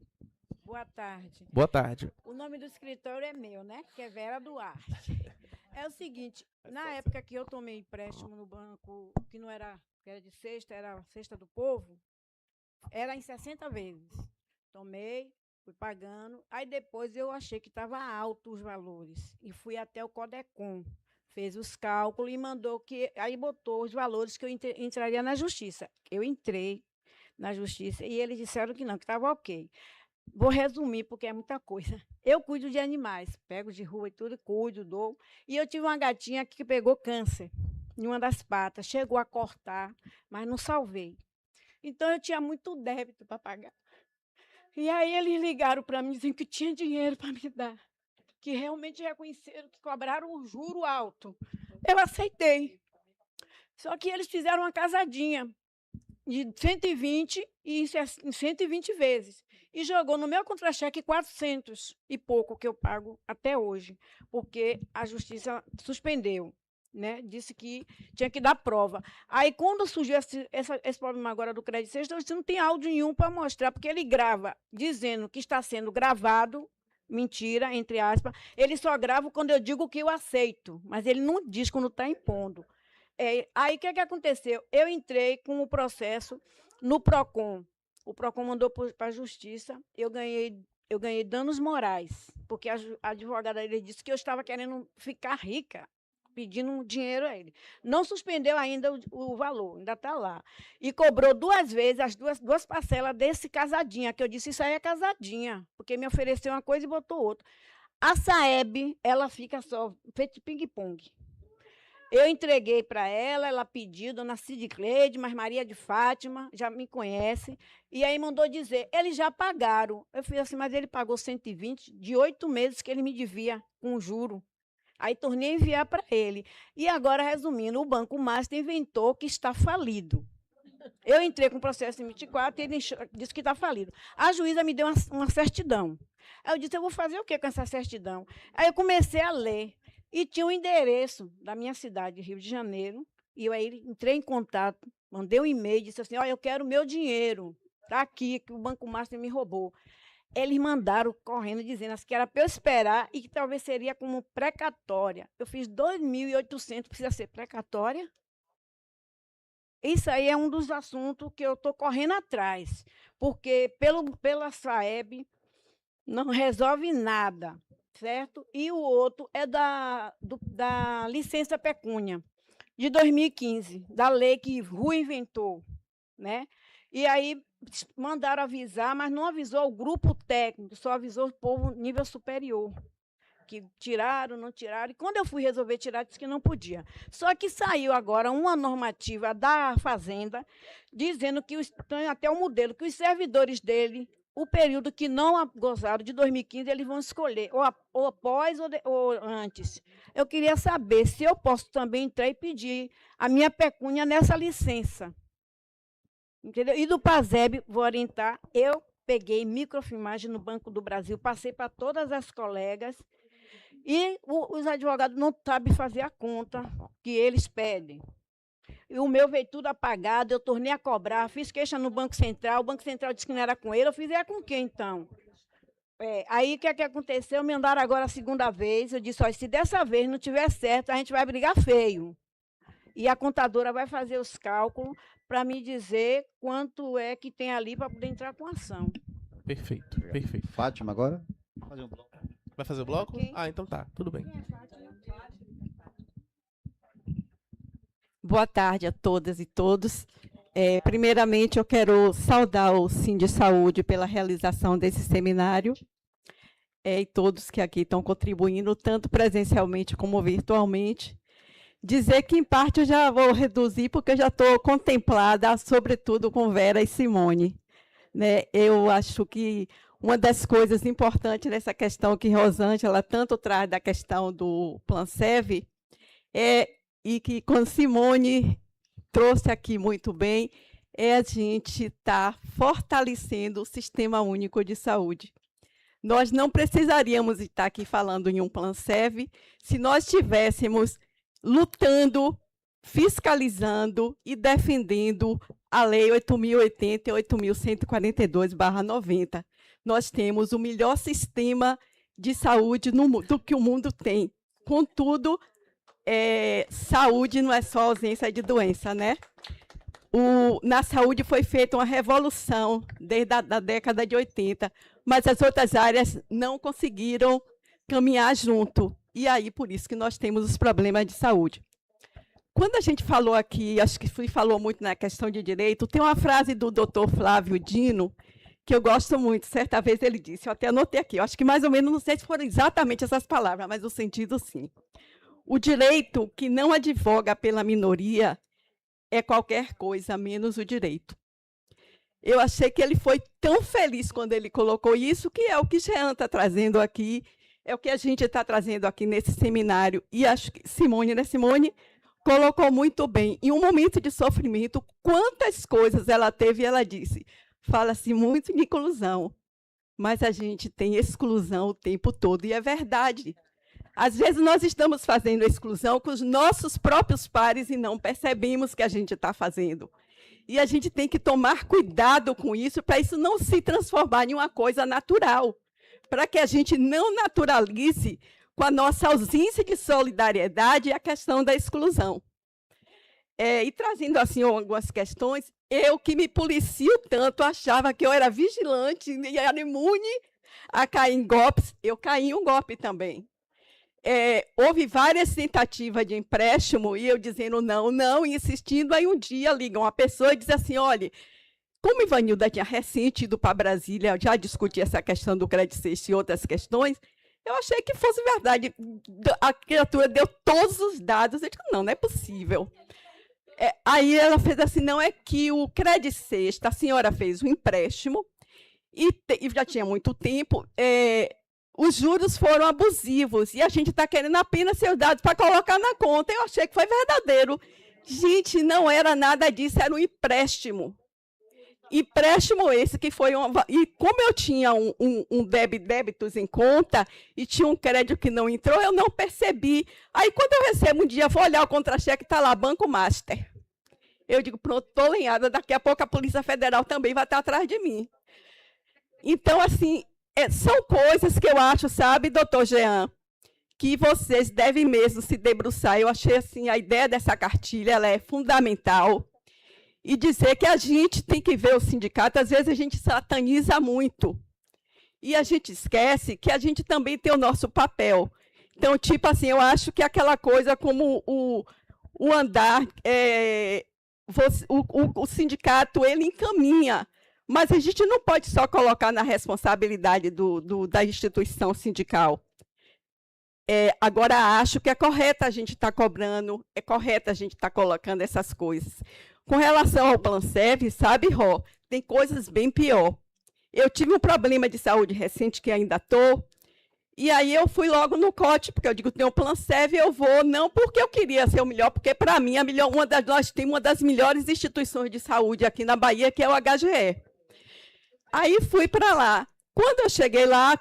[SPEAKER 9] Boa tarde.
[SPEAKER 5] Boa tarde.
[SPEAKER 9] O nome do escritório é meu, né? Que é Vera Duarte. É o seguinte, na época que eu tomei empréstimo no banco, que não era, que era de sexta, era a Sexta do Povo, era em 60 vezes. Tomei, fui pagando, aí depois eu achei que estava alto os valores e fui até o Codecom, fez os cálculos e mandou que, aí botou os valores que eu entraria na justiça. Eu entrei na justiça e eles disseram que não, que estava ok. Vou resumir, porque é muita coisa. Eu cuido de animais, pego de rua e tudo, cuido, dou. E eu tive uma gatinha que pegou câncer em uma das patas, chegou a cortar, mas não salvei. Então, eu tinha muito débito para pagar. E aí, eles ligaram para mim, dizendo que tinha dinheiro para me dar, que realmente reconheceram que cobraram um juro alto. Eu aceitei. Só que eles fizeram uma casadinha de 120 e em 120 vezes. E jogou no meu contra-cheque 400 e pouco que eu pago até hoje, porque a justiça suspendeu, né? Disse que tinha que dar prova. Aí, quando surgiu esse problema agora do crédito sexta, eu disse, não tem áudio nenhum para mostrar, porque ele grava dizendo que está sendo gravado, mentira, entre aspas, ele só grava quando eu digo que eu aceito, mas ele não diz quando está impondo. Aí, o que aconteceu? Eu entrei com o processo no PROCON. O PROCON mandou para a Justiça, eu ganhei danos morais, porque a advogada dele disse que eu estava querendo ficar rica, pedindo dinheiro a ele. Não suspendeu ainda o valor, ainda está lá. E cobrou 2 vezes, as duas parcelas desse casadinha, que eu disse, isso aí é casadinha, porque me ofereceu uma coisa e botou outra. A Saeb, ela fica só, feito ping-pong. Eu entreguei para ela, ela pediu, dona Cid Cleide, mas Maria de Fátima, já me conhece, e aí mandou dizer, eles já pagaram. Eu fiz assim, mas ele pagou 120 de 8 meses que ele me devia com juro. Aí tornei a enviar para ele. E agora, resumindo, o Banco Master inventou que está falido. Eu entrei com o processo em 24 e ele disse que está falido. A juíza me deu uma certidão. Aí eu disse, eu vou fazer o quê com essa certidão? Aí eu comecei a ler. E tinha um endereço da minha cidade, Rio de Janeiro, e eu aí entrei em contato, mandei um e-mail, disse assim, eu quero meu dinheiro, está aqui, que o Banco Master me roubou. Eles mandaram correndo, dizendo que era para eu esperar e que talvez seria como precatória. Eu fiz 2.800, precisa ser precatória? Isso aí é um dos assuntos que eu estou correndo atrás, porque pela Saeb não resolve nada. Certo? E o outro é da licença pecúnia, de 2015, da lei que Rui inventou. Né? E aí mandaram avisar, mas não avisou o grupo técnico, só avisou o povo nível superior, que tiraram, não tiraram. E quando eu fui resolver tirar, disse que não podia. Só que saiu agora uma normativa da Fazenda, dizendo que tem até o modelo, que os servidores dele, o período que não gozaram de 2015, eles vão escolher, ou após ou antes. Eu queria saber se eu posso também entrar e pedir a minha pecúnia nessa licença. Entendeu? E do PASEB, vou orientar, eu peguei microfilmagem no Banco do Brasil, passei para todas as colegas, e os advogados não sabem fazer a conta que eles pedem. E o meu veio tudo apagado, eu tornei a cobrar, fiz queixa no Banco Central, o Banco Central disse que não era com ele, eu fiz com quem, então? Aí, o que aconteceu? Me mandaram agora a segunda vez, eu disse, se dessa vez não tiver certo, a gente vai brigar feio. E a contadora vai fazer os cálculos para me dizer quanto é que tem ali para poder entrar com ação.
[SPEAKER 5] Perfeito, perfeito.
[SPEAKER 8] Fátima, agora? Vou fazer um bloco.
[SPEAKER 5] Vai fazer o bloco?
[SPEAKER 9] Ok.
[SPEAKER 5] Então tá, tudo bem.
[SPEAKER 10] Boa tarde a todas e todos. Primeiramente, eu quero saudar o Sind Saúde pela realização desse seminário e todos que aqui estão contribuindo, tanto presencialmente como virtualmente. Dizer que, em parte, eu já vou reduzir, porque eu já estou contemplada, sobretudo com Vera e Simone. Né? Eu acho que uma das coisas importantes nessa questão que Rosângela tanto traz da questão do Planserv e que quando Simone trouxe aqui muito bem, a gente estar fortalecendo o Sistema Único de Saúde. Nós não precisaríamos estar aqui falando em um Planserv se nós estivéssemos lutando, fiscalizando e defendendo a Lei 8.080 e 8.142/90. nós temos o melhor sistema de saúde do que o mundo tem. Contudo, saúde não é só ausência de doença, né? Na saúde foi feita uma revolução desde a década de 80, mas as outras áreas não conseguiram caminhar junto. E aí, por isso que nós temos os problemas de saúde. Quando a gente falou aqui, acho que falou muito na questão de direito, tem uma frase do Dr. Flávio Dino, que eu gosto muito. Certa vez ele disse, eu até anotei aqui, eu acho que mais ou menos, não sei se foram exatamente essas palavras, mas o sentido sim. O direito que não advoga pela minoria é qualquer coisa menos o direito. Eu achei que ele foi tão feliz quando ele colocou isso, que é o que Jean está trazendo aqui, é o que a gente está trazendo aqui nesse seminário. E acho que Simone colocou muito bem. Em um momento de sofrimento, quantas coisas ela teve, ela disse, fala-se muito de inclusão, mas a gente tem exclusão o tempo todo, e é verdade. Às vezes nós estamos fazendo exclusão com os nossos próprios pares e não percebemos que a gente está fazendo. E a gente tem que tomar cuidado com isso, para isso não se transformar em uma coisa natural, para que a gente não naturalize com a nossa ausência de solidariedade a questão da exclusão. E trazendo assim algumas questões, eu que me policio tanto, achava que eu era vigilante e era imune a cair em golpes, eu caí em um golpe também. Houve várias tentativas de empréstimo e eu dizendo não, insistindo. Aí um dia liga uma pessoa e diz assim, olha, como Ivanilda tinha recente ido para Brasília, já discuti essa questão do crédito e outras questões, eu achei que fosse verdade. A criatura deu todos os dados, eu digo, não é possível. Aí ela fez assim, não, é que o crédito sexta, a senhora fez um empréstimo e já tinha muito tempo, os juros foram abusivos e a gente está querendo apenas seus dados para colocar na conta. Eu achei que foi verdadeiro. Gente, não era nada disso, era um empréstimo. Empréstimo esse que foi e como eu tinha débitos em conta e tinha um crédito que não entrou, eu não percebi. Aí quando eu recebo um dia, vou olhar o contra-cheque, está lá, Banco Master. Eu digo, pronto, estou lenhada, daqui a pouco a Polícia Federal também vai estar atrás de mim. Então, assim, são coisas que eu acho, sabe, doutor Jean, que vocês devem mesmo se debruçar. Eu achei, assim, a ideia dessa cartilha, ela é fundamental. E dizer que a gente tem que ver o sindicato, às vezes a gente sataniza muito. E a gente esquece que a gente também tem o nosso papel. Então, tipo assim, eu acho que aquela coisa como o andar, o sindicato, ele encaminha. Mas a gente não pode só colocar na responsabilidade da instituição sindical. Agora, acho que é correto a gente estar cobrando, é correto a gente estar colocando essas coisas. Com relação ao Planserv, sabe, Ró, tem coisas bem pior. Eu tive um problema de saúde recente, que ainda estou, e aí eu fui logo no COT, porque eu digo, tem o Planserv, eu vou, não porque eu queria ser o melhor, porque, para mim, nós temos uma das melhores instituições de saúde aqui na Bahia, que é o HGE. Aí fui para lá. Quando eu cheguei lá,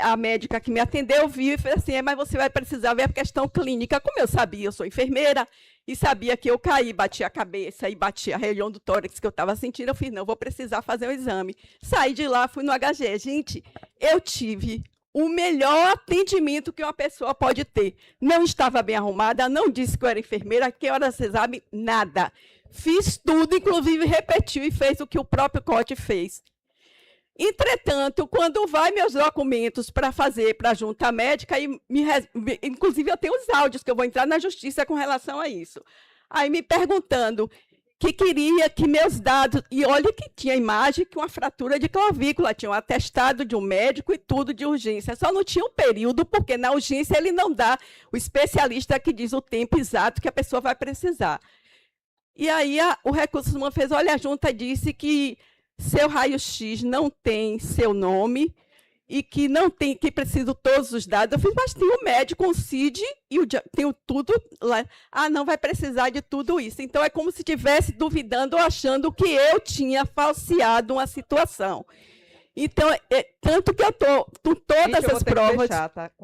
[SPEAKER 10] a médica que me atendeu viu e fez assim, mas você vai precisar ver a questão clínica. Como eu sabia, eu sou enfermeira, e sabia que eu caí, bati a cabeça e bati a região do tórax que eu estava sentindo, eu fiz, não, vou precisar fazer um exame. Saí de lá, fui no HGE. Gente, eu tive o melhor atendimento que uma pessoa pode ter. Não estava bem arrumada, não disse que eu era enfermeira, que horas você sabe? Nada. Fiz tudo, inclusive repetiu e fez o que o próprio COT fez. Entretanto, quando vai meus documentos para fazer para a junta médica, inclusive eu tenho os áudios que eu vou entrar na justiça com relação a isso. Aí me perguntando que queria que meus dados, e olha que tinha imagem que uma fratura de clavícula, tinha um atestado de um médico e tudo de urgência, só não tinha um período, porque na urgência ele não dá o especialista que diz o tempo exato que a pessoa vai precisar. E aí o Recursos Humanos fez, olha, a junta disse que seu raio-x não tem seu nome e que não tem, que preciso todos os dados. Eu fiz, mas tem o médico, o CID, e tenho tudo lá. Ah, não vai precisar de tudo isso. Então, é como se estivesse duvidando ou achando que eu tinha falseado uma situação. Então, tanto que eu estou com todas as provas,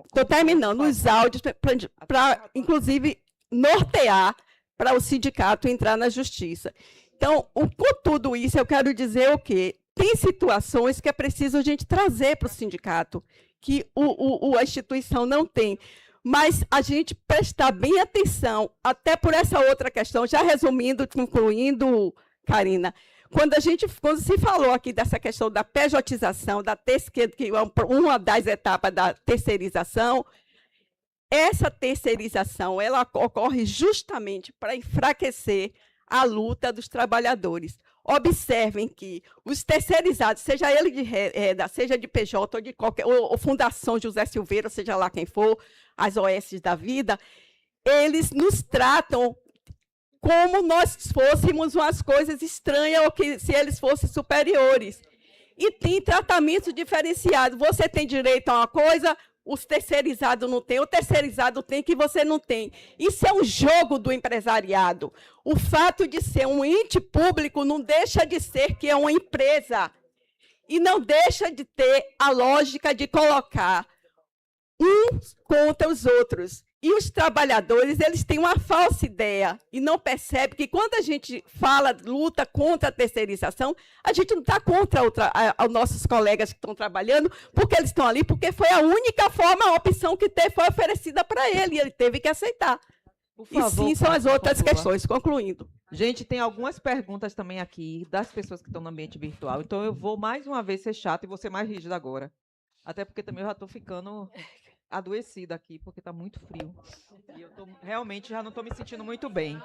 [SPEAKER 10] estou terminando os áudios para, inclusive, nortear para o sindicato entrar na justiça. Então, com tudo isso, eu quero dizer o quê? tem situações que é preciso a gente trazer para o sindicato, que a instituição não tem. Mas a gente prestar bem atenção, até por essa outra questão, já resumindo, concluindo, Karina, quando se falou aqui dessa questão da pejotização, que é uma das etapas da terceirização, essa terceirização ela ocorre justamente para enfraquecer a luta dos trabalhadores. Observem que os terceirizados, seja ele de renda, seja de PJ ou de qualquer, ou Fundação José Silveira, seja lá quem for, as OS da vida, eles nos tratam como nós fôssemos umas coisas estranhas ou que se eles fossem superiores. E tem tratamento diferenciado. Você tem direito a uma coisa, os terceirizados não têm, o terceirizado tem que você não tem. Isso é um jogo do empresariado. O fato de ser um ente público não deixa de ser que é uma empresa. E não deixa de ter a lógica de colocar uns contra os outros. E os trabalhadores, eles têm uma falsa ideia e não percebem que quando a gente fala, luta contra a terceirização, a gente não está contra os nossos colegas que estão trabalhando, porque eles estão ali, porque foi a única forma, a opção que foi oferecida para ele, e ele teve que aceitar.
[SPEAKER 1] Por favor,
[SPEAKER 10] e sim, são as outras
[SPEAKER 1] por favor.
[SPEAKER 10] questões, concluindo.
[SPEAKER 1] Gente, tem algumas perguntas também aqui das pessoas que estão no ambiente virtual, então eu vou mais uma vez ser chata e vou ser mais rígida agora. Até porque também eu já estou ficando adoecida aqui, porque está muito frio. E eu realmente já não estou me sentindo muito bem.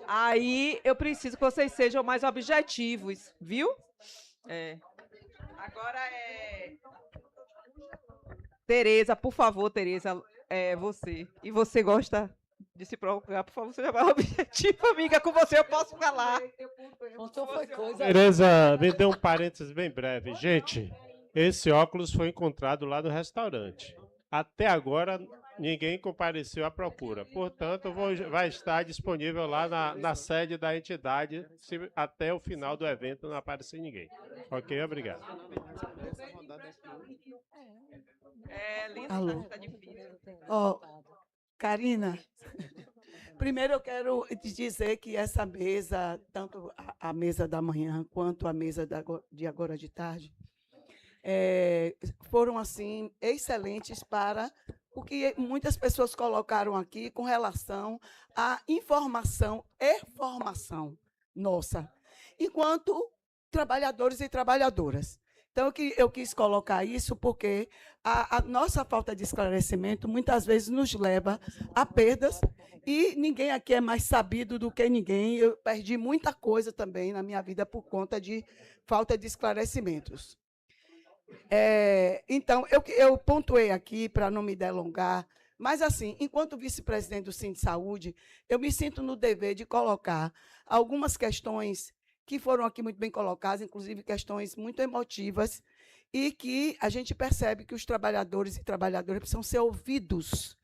[SPEAKER 1] Aí eu preciso que vocês sejam mais objetivos, viu? Agora Tereza, por favor, Tereza, você. E você gosta de se provocar, por favor, seja mais objetiva, amiga. Com você eu posso falar.
[SPEAKER 11] Tereza, me dê um parênteses bem breve. Gente, esse óculos foi encontrado lá no restaurante. Até agora, ninguém compareceu à procura. Portanto, vai estar disponível lá na sede da entidade, se até o final do evento não aparecer ninguém. Ok? Obrigado.
[SPEAKER 12] Alô. Karina, primeiro eu quero te dizer que essa mesa, tanto a mesa da manhã quanto a mesa de agora de tarde, foram assim excelentes para o que muitas pessoas colocaram aqui com relação à informação e formação nossa, enquanto trabalhadores e trabalhadoras. Então, eu quis colocar isso porque a nossa falta de esclarecimento muitas vezes nos leva a perdas e ninguém aqui é mais sabido do que ninguém. Eu perdi muita coisa também na minha vida por conta de falta de esclarecimentos. Então, eu pontuei aqui para não me delongar, mas, assim, enquanto vice-presidente do Sindsaúde, eu me sinto no dever de colocar algumas questões que foram aqui muito bem colocadas, inclusive questões muito emotivas, e que a gente percebe que os trabalhadores e trabalhadoras precisam ser ouvidos.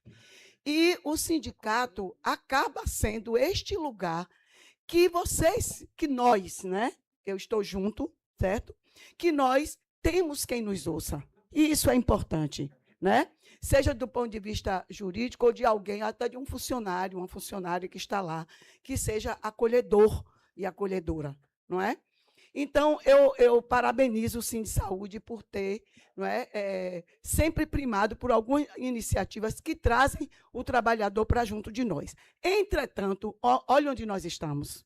[SPEAKER 12] E o sindicato acaba sendo este lugar que nós, né? Eu estou junto, certo? Que nós temos quem nos ouça. E isso é importante, né? Seja do ponto de vista jurídico ou de alguém, até de um funcionário, uma funcionária que está lá, que seja acolhedor e acolhedora, não é? Então, eu parabenizo o Sindsaúde por ter, não é, sempre primado por algumas iniciativas que trazem o trabalhador para junto de nós. Entretanto, olha onde nós estamos.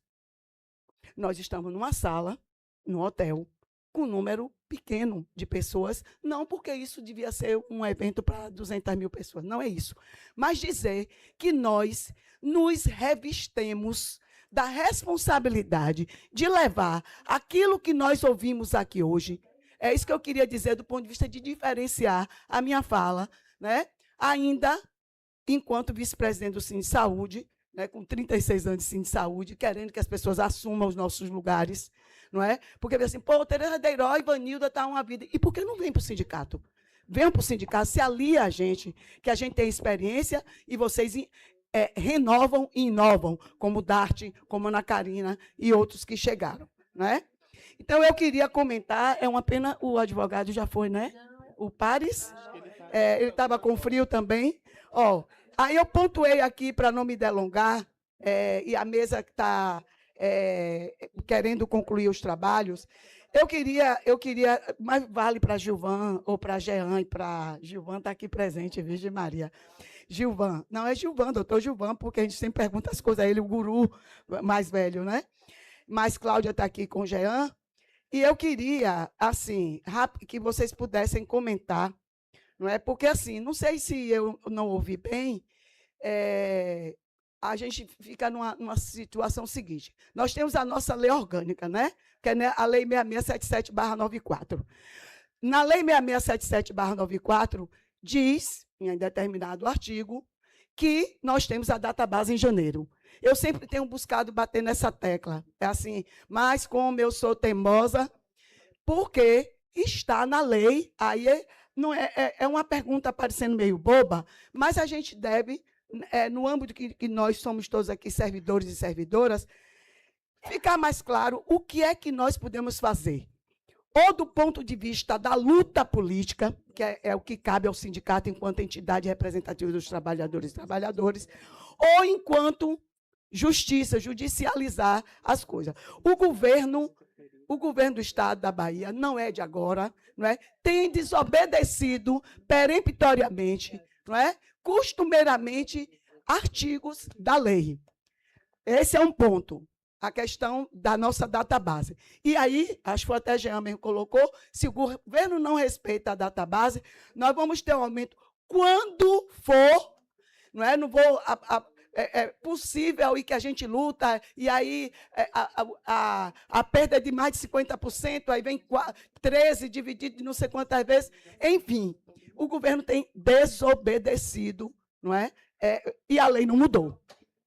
[SPEAKER 12] Nós estamos numa sala, num hotel, com um número pequeno de pessoas, não porque isso devia ser um evento para 200 mil pessoas, não é isso. Mas dizer que nós nos revestemos da responsabilidade de levar aquilo que nós ouvimos aqui hoje. É isso que eu queria dizer do ponto de vista de diferenciar a minha fala, né? Ainda enquanto vice-presidente do Sindsaúde, né, com 36 anos de Sindsaúde, querendo que as pessoas assumam os nossos lugares, não é? Porque assim, pô, Tereza Deiró e Vanilda tá uma vida. E por que não vem para o sindicato? Venham para o sindicato, se alia a gente, que a gente tem experiência e vocês renovam e inovam, como Dart, como Ana Karina e outros que chegaram, né? Então, eu queria comentar, é uma pena, o advogado já foi, né? O Pares, ele estava com frio também. Aí eu pontuei aqui, para não me delongar, e a mesa que está querendo concluir os trabalhos, eu queria, mas vale para Gilvan, ou para Jean, e para Gilvan está aqui presente, Virgem Maria. Gilvan, não é Gilvan, doutor Gilvan, porque a gente sempre pergunta as coisas a ele, o guru mais velho, né? Mas Cláudia está aqui com o Jean, e eu queria, assim, que vocês pudessem comentar, não é? Porque, assim, não sei se eu não ouvi bem, a gente fica numa situação seguinte. Nós temos a nossa lei orgânica, né? Que é a Lei 6677/94. Na Lei 6677/94, diz, em determinado artigo, que nós temos a database em janeiro. Eu sempre tenho buscado bater nessa tecla. É assim, mas como eu sou teimosa, porque está na lei, aí não é uma pergunta parecendo meio boba, mas a gente deve, no âmbito que nós somos todos aqui servidores e servidoras, ficar mais claro o que é que nós podemos fazer. Ou do ponto de vista da luta política, que é o que cabe ao sindicato enquanto entidade representativa dos trabalhadores e trabalhadoras, ou enquanto justiça, judicializar as coisas. O governo do Estado da Bahia, não é de agora, não é? Tem desobedecido peremptoriamente, não é? Costumeiramente, artigos da lei. Esse é um ponto. A questão da nossa database. E aí, acho que até Jean mesmo colocou, se o governo não respeita a database, nós vamos ter um aumento quando for, não é? Não vou é possível e que a gente luta, e aí a perda é de mais de 50%, aí vem 13 dividido de não sei quantas vezes. Enfim, o governo tem desobedecido, não é? E a lei não mudou.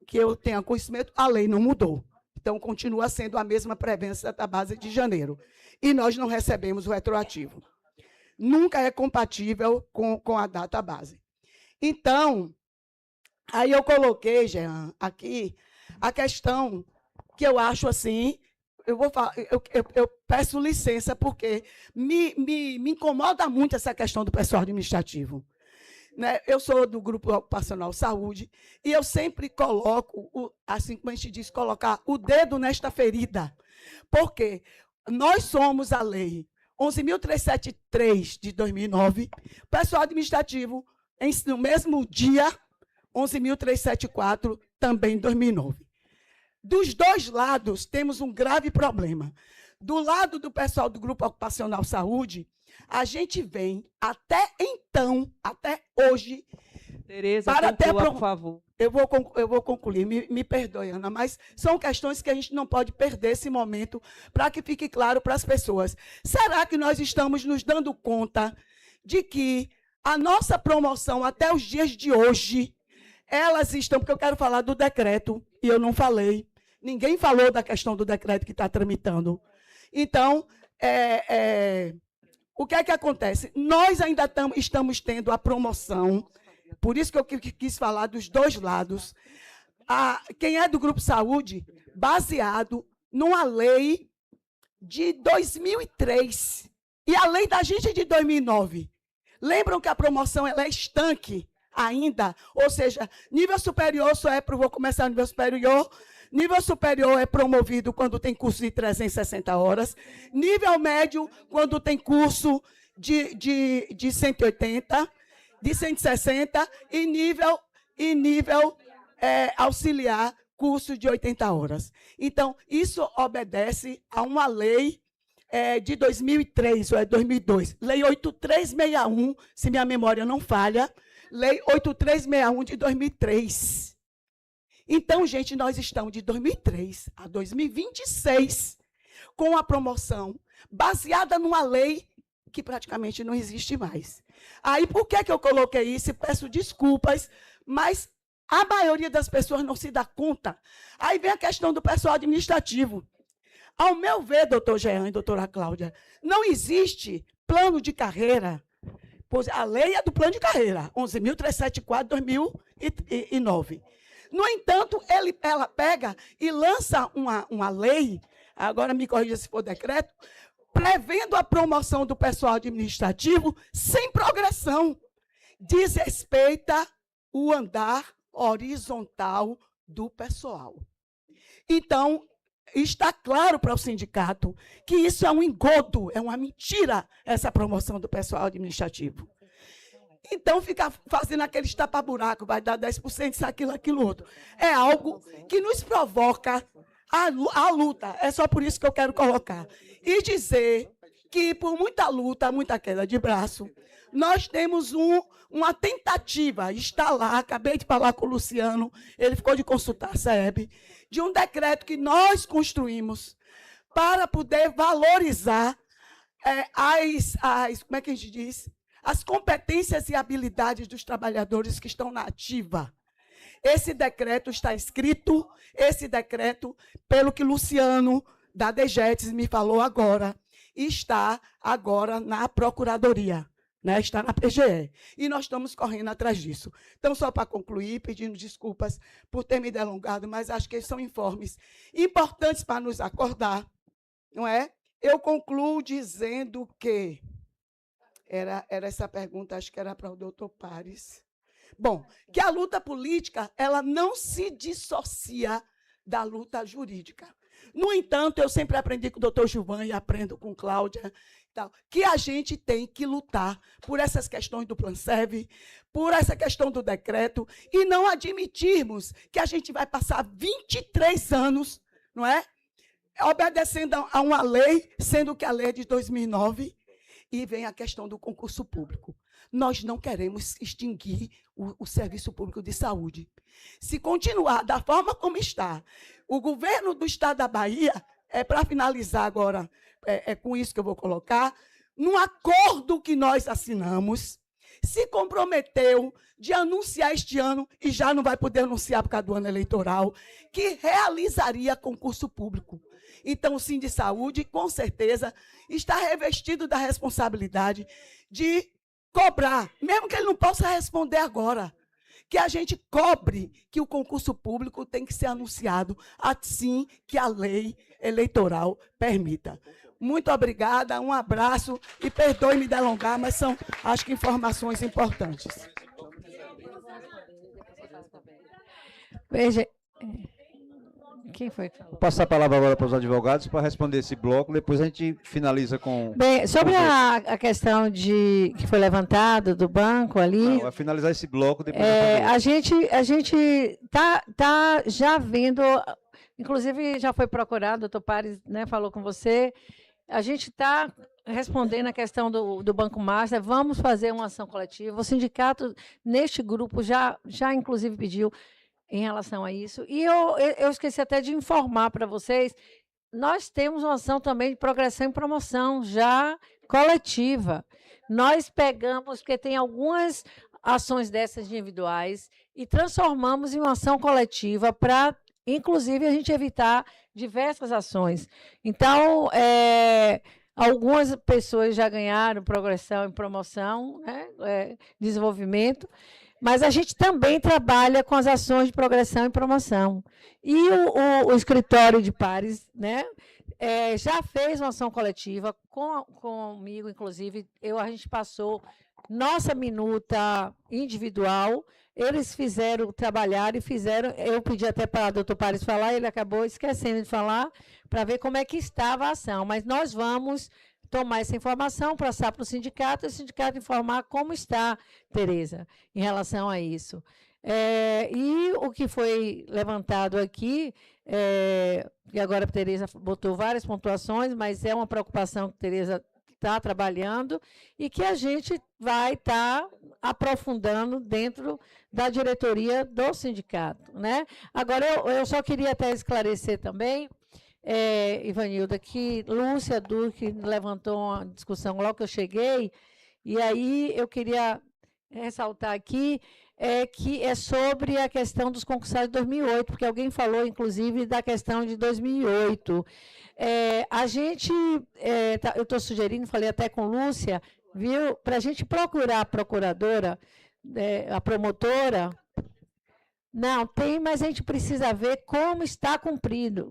[SPEAKER 12] Que eu tenha conhecimento, a lei não mudou. Então, continua sendo a mesma prevenção da base de janeiro. E nós não recebemos o retroativo. Nunca é compatível com a data base. Então, aí eu coloquei, Jean, aqui, a questão que eu acho assim, eu peço licença, porque me incomoda muito essa questão do pessoal administrativo. Né? Eu sou do Grupo Ocupacional Saúde e eu sempre coloco, assim como a gente diz, colocar o dedo nesta ferida, porque nós somos a lei 11.373 de 2009, pessoal administrativo, no mesmo dia, 11.374, também de 2009. Dos dois lados, temos um grave problema. Do lado do pessoal do Grupo Ocupacional Saúde, a gente vem até então, até hoje...
[SPEAKER 1] Tereza, conclua, por favor.
[SPEAKER 12] Eu vou concluir, me perdoe, Ana, mas são questões que a gente não pode perder esse momento para que fique claro para as pessoas. Será que nós estamos nos dando conta de que a nossa promoção até os dias de hoje, elas estão... Porque eu quero falar do decreto, e eu não falei. Ninguém falou da questão do decreto que está tramitando. Então, o que é que acontece? Nós ainda estamos tendo a promoção, por isso que eu quis falar dos dois lados. Quem é do Grupo Saúde, baseado numa lei de 2003 e a lei da gente é de 2009. Lembram que a promoção ela é estanque ainda? Ou seja, nível superior só vou começar no nível superior. Nível superior é promovido quando tem curso de 360 horas. Nível médio, quando tem curso de 180, de 160. E nível auxiliar, curso de 80 horas. Então, isso obedece a uma lei de 2003, ou 2002. Lei 8361, se minha memória não falha. Lei 8361 de 2003. Então, gente, nós estamos de 2003 a 2026 com a promoção baseada numa lei que praticamente não existe mais. Aí, por que eu coloquei isso? Peço desculpas, mas a maioria das pessoas não se dá conta. Aí vem a questão do pessoal administrativo. Ao meu ver, doutor Jean e doutora Cláudia, não existe plano de carreira. Pois a lei é do plano de carreira, 11.374, 2009. No entanto, ela pega e lança uma lei, agora me corrija se for decreto, prevendo a promoção do pessoal administrativo sem progressão. Desrespeita o andar horizontal do pessoal. Então, está claro para o sindicato que isso é um engodo, é uma mentira, essa promoção do pessoal administrativo. Então, ficar fazendo aqueles tapa-buraco, vai dar 10%, isso, aquilo, outro. É algo que nos provoca a luta. É só por isso que eu quero colocar. E dizer que, por muita luta, muita queda de braço, nós temos uma tentativa, está lá, acabei de falar com o Luciano, ele ficou de consultar a SEB, de um decreto que nós construímos para poder valorizar como é que a gente diz? As competências e habilidades dos trabalhadores que estão na ativa. Esse decreto está escrito, pelo que Luciano, da DGETS, me falou agora, está agora na Procuradoria, né? Está na PGE. E nós estamos correndo atrás disso. Então, só para concluir, pedindo desculpas por ter me delongado, mas acho que eles são informes importantes para nos acordar, não é? Eu concluo dizendo que era essa pergunta, acho que era para o doutor Pares. Bom, que a luta política ela não se dissocia da luta jurídica. No entanto, eu sempre aprendi com o doutor Gilvan e aprendo com Cláudia, que a gente tem que lutar por essas questões do Planserv, por essa questão do decreto, e não admitirmos que a gente vai passar 23 anos, não é? Obedecendo a uma lei, sendo que a lei é de 2009, e vem a questão do concurso público. Nós não queremos extinguir o serviço público de saúde. Se continuar da forma como está, o governo do Estado da Bahia, para finalizar agora, com isso que eu vou colocar, num acordo que nós assinamos, se comprometeu de anunciar este ano, e já não vai poder anunciar por causa do ano eleitoral, que realizaria concurso público. Então, o Sindisaúde, com certeza, está revestido da responsabilidade de cobrar, mesmo que ele não possa responder agora, que a gente cobre que o concurso público tem que ser anunciado assim que a lei eleitoral permita. Muito obrigada, um abraço e perdoe-me delongar, mas são, acho que, informações importantes.
[SPEAKER 7] Veja, quem foi que falou?
[SPEAKER 8] Vou passar a palavra agora para os advogados para responder esse bloco, depois a gente finaliza com...
[SPEAKER 7] Bem, sobre a questão que foi levantado do banco ali...
[SPEAKER 8] Não, vai finalizar esse bloco, depois...
[SPEAKER 7] a gente tá já vendo, inclusive já foi procurado, o doutor Pares, né, falou com você, a gente está respondendo a questão do Banco Master, vamos fazer uma ação coletiva, o sindicato, neste grupo, já inclusive pediu em relação a isso. E eu esqueci até de informar para vocês, nós temos uma ação também de progressão e promoção, já coletiva. Nós pegamos, porque tem algumas ações dessas individuais, e transformamos em uma ação coletiva para, inclusive, a gente evitar diversas ações. Então, algumas pessoas já ganharam progressão e promoção, né, desenvolvimento, mas a gente também trabalha com as ações de progressão e promoção. E o escritório de pares, né, já fez uma ação coletiva comigo, inclusive, a gente passou nossa minuta individual, eles trabalharam e fizeram, eu pedi até para o doutor Pares falar, ele acabou esquecendo de falar, para ver como é que estava a ação, mas nós vamos tomar essa informação, passar para o sindicato, e o sindicato informar como está, Tereza, em relação a isso. E o que foi levantado aqui, e agora a Tereza botou várias pontuações, mas é uma preocupação que a Tereza está trabalhando e que a gente vai estar aprofundando dentro da diretoria do sindicato, né? Agora, eu só queria até esclarecer também, Ivanilda, que Lúcia Duque levantou uma discussão logo que eu cheguei, e aí eu queria ressaltar aqui que é sobre a questão dos concursados de 2008, porque alguém falou, inclusive, da questão de 2008. A gente, eu estou sugerindo, falei até com Lúcia, viu, para a gente procurar a procuradora, a promotora. Não, tem, mas a gente precisa ver como está cumprindo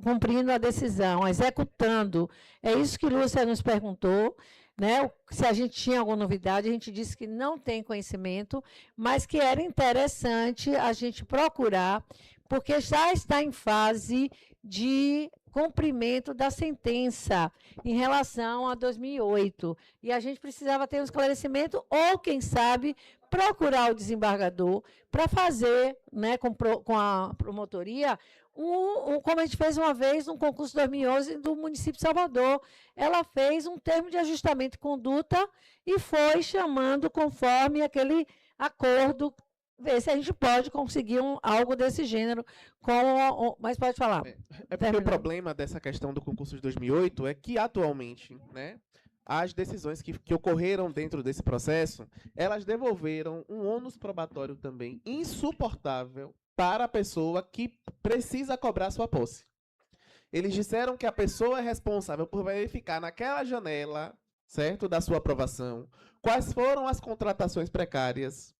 [SPEAKER 7] a decisão, executando. É isso que Lúcia nos perguntou, né? Se a gente tinha alguma novidade, a gente disse que não tem conhecimento, mas que era interessante a gente procurar, porque já está em fase de cumprimento da sentença em relação a 2008. E a gente precisava ter um esclarecimento ou, quem sabe, procurar o desembargador para fazer, né, com a promotoria, como a gente fez uma vez no concurso 2011 do município de Salvador. Ela fez um termo de ajustamento de conduta e foi chamando conforme aquele acordo, ver se a gente pode conseguir algo desse gênero. Mas pode falar.
[SPEAKER 5] É porque o problema dessa questão do concurso de 2008 é que, atualmente, né, as decisões que ocorreram dentro desse processo, elas devolveram um ônus probatório também insuportável para a pessoa que precisa cobrar sua posse. Eles disseram que a pessoa é responsável por verificar naquela janela, certo, da sua aprovação, quais foram as contratações precárias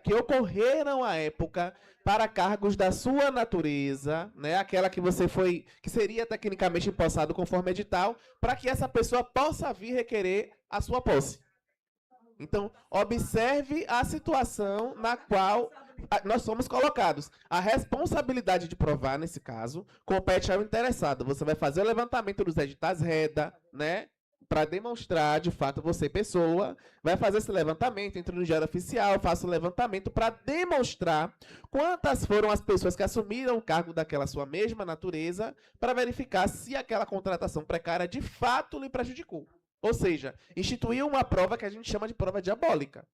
[SPEAKER 5] que ocorreram à época para cargos da sua natureza, né, aquela que que seria tecnicamente empossado conforme edital, para que essa pessoa possa vir requerer a sua posse. Então, observe a situação na qual nós somos colocados. A responsabilidade de provar, nesse caso, compete ao interessado. Você vai fazer o levantamento dos editais REDA, né? Para demonstrar, de fato, você, pessoa, vai fazer esse levantamento, entra no Diário Oficial, faça o levantamento para demonstrar quantas foram as pessoas que assumiram o cargo daquela sua mesma natureza, para verificar se aquela contratação precária de fato lhe prejudicou. Ou seja, instituiu uma prova que a gente chama de prova diabólica,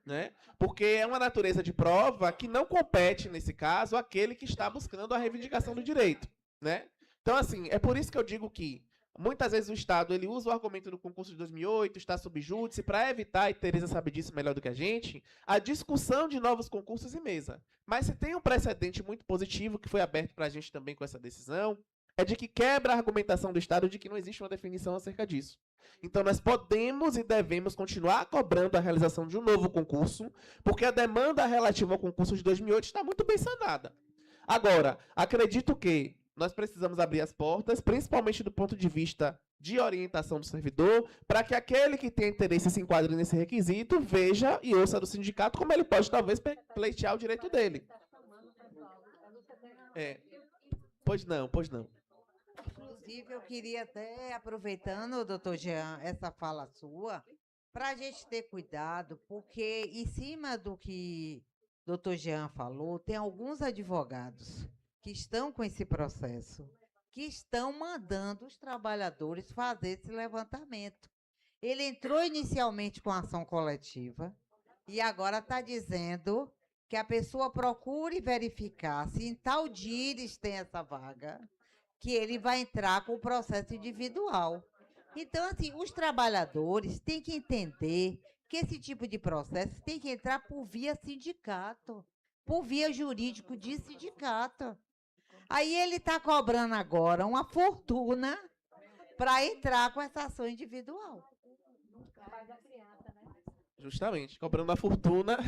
[SPEAKER 5] né? Porque é uma natureza de prova que não compete, nesse caso, àquele que está buscando a reivindicação do direito, né? Então, assim, é por isso que eu digo que muitas vezes o Estado ele usa o argumento do concurso de 2008, está sob júdice, para evitar, e Tereza sabe disso melhor do que a gente, a discussão de novos concursos em mesa. Mas se tem um precedente muito positivo que foi aberto para a gente também com essa decisão, é de que quebra a argumentação do Estado de que não existe uma definição acerca disso. Então, nós podemos e devemos continuar cobrando a realização de um novo concurso, porque a demanda relativa ao concurso de 2008 está muito bem sanada. Agora, acredito que nós precisamos abrir as portas, principalmente do ponto de vista de orientação do servidor, para que aquele que tem interesse e se enquadre nesse requisito veja e ouça do sindicato como ele pode, talvez, pleitear o direito dele. Pois não.
[SPEAKER 13] Inclusive, eu queria até, aproveitando, doutor Jean, essa fala sua, para a gente ter cuidado, porque em cima do que o doutor Jean falou, tem alguns advogados que estão com esse processo, que estão mandando os trabalhadores fazer esse levantamento. Ele entrou inicialmente com ação coletiva e agora está dizendo que a pessoa procure verificar se em tal dia eles têm essa vaga, que ele vai entrar com o processo individual. Então, assim, os trabalhadores têm que entender que esse tipo de processo tem que entrar por via sindicato, por via jurídico de sindicato. Aí ele está cobrando agora uma fortuna para entrar com essa ação individual.
[SPEAKER 5] Justamente, cobrando uma fortuna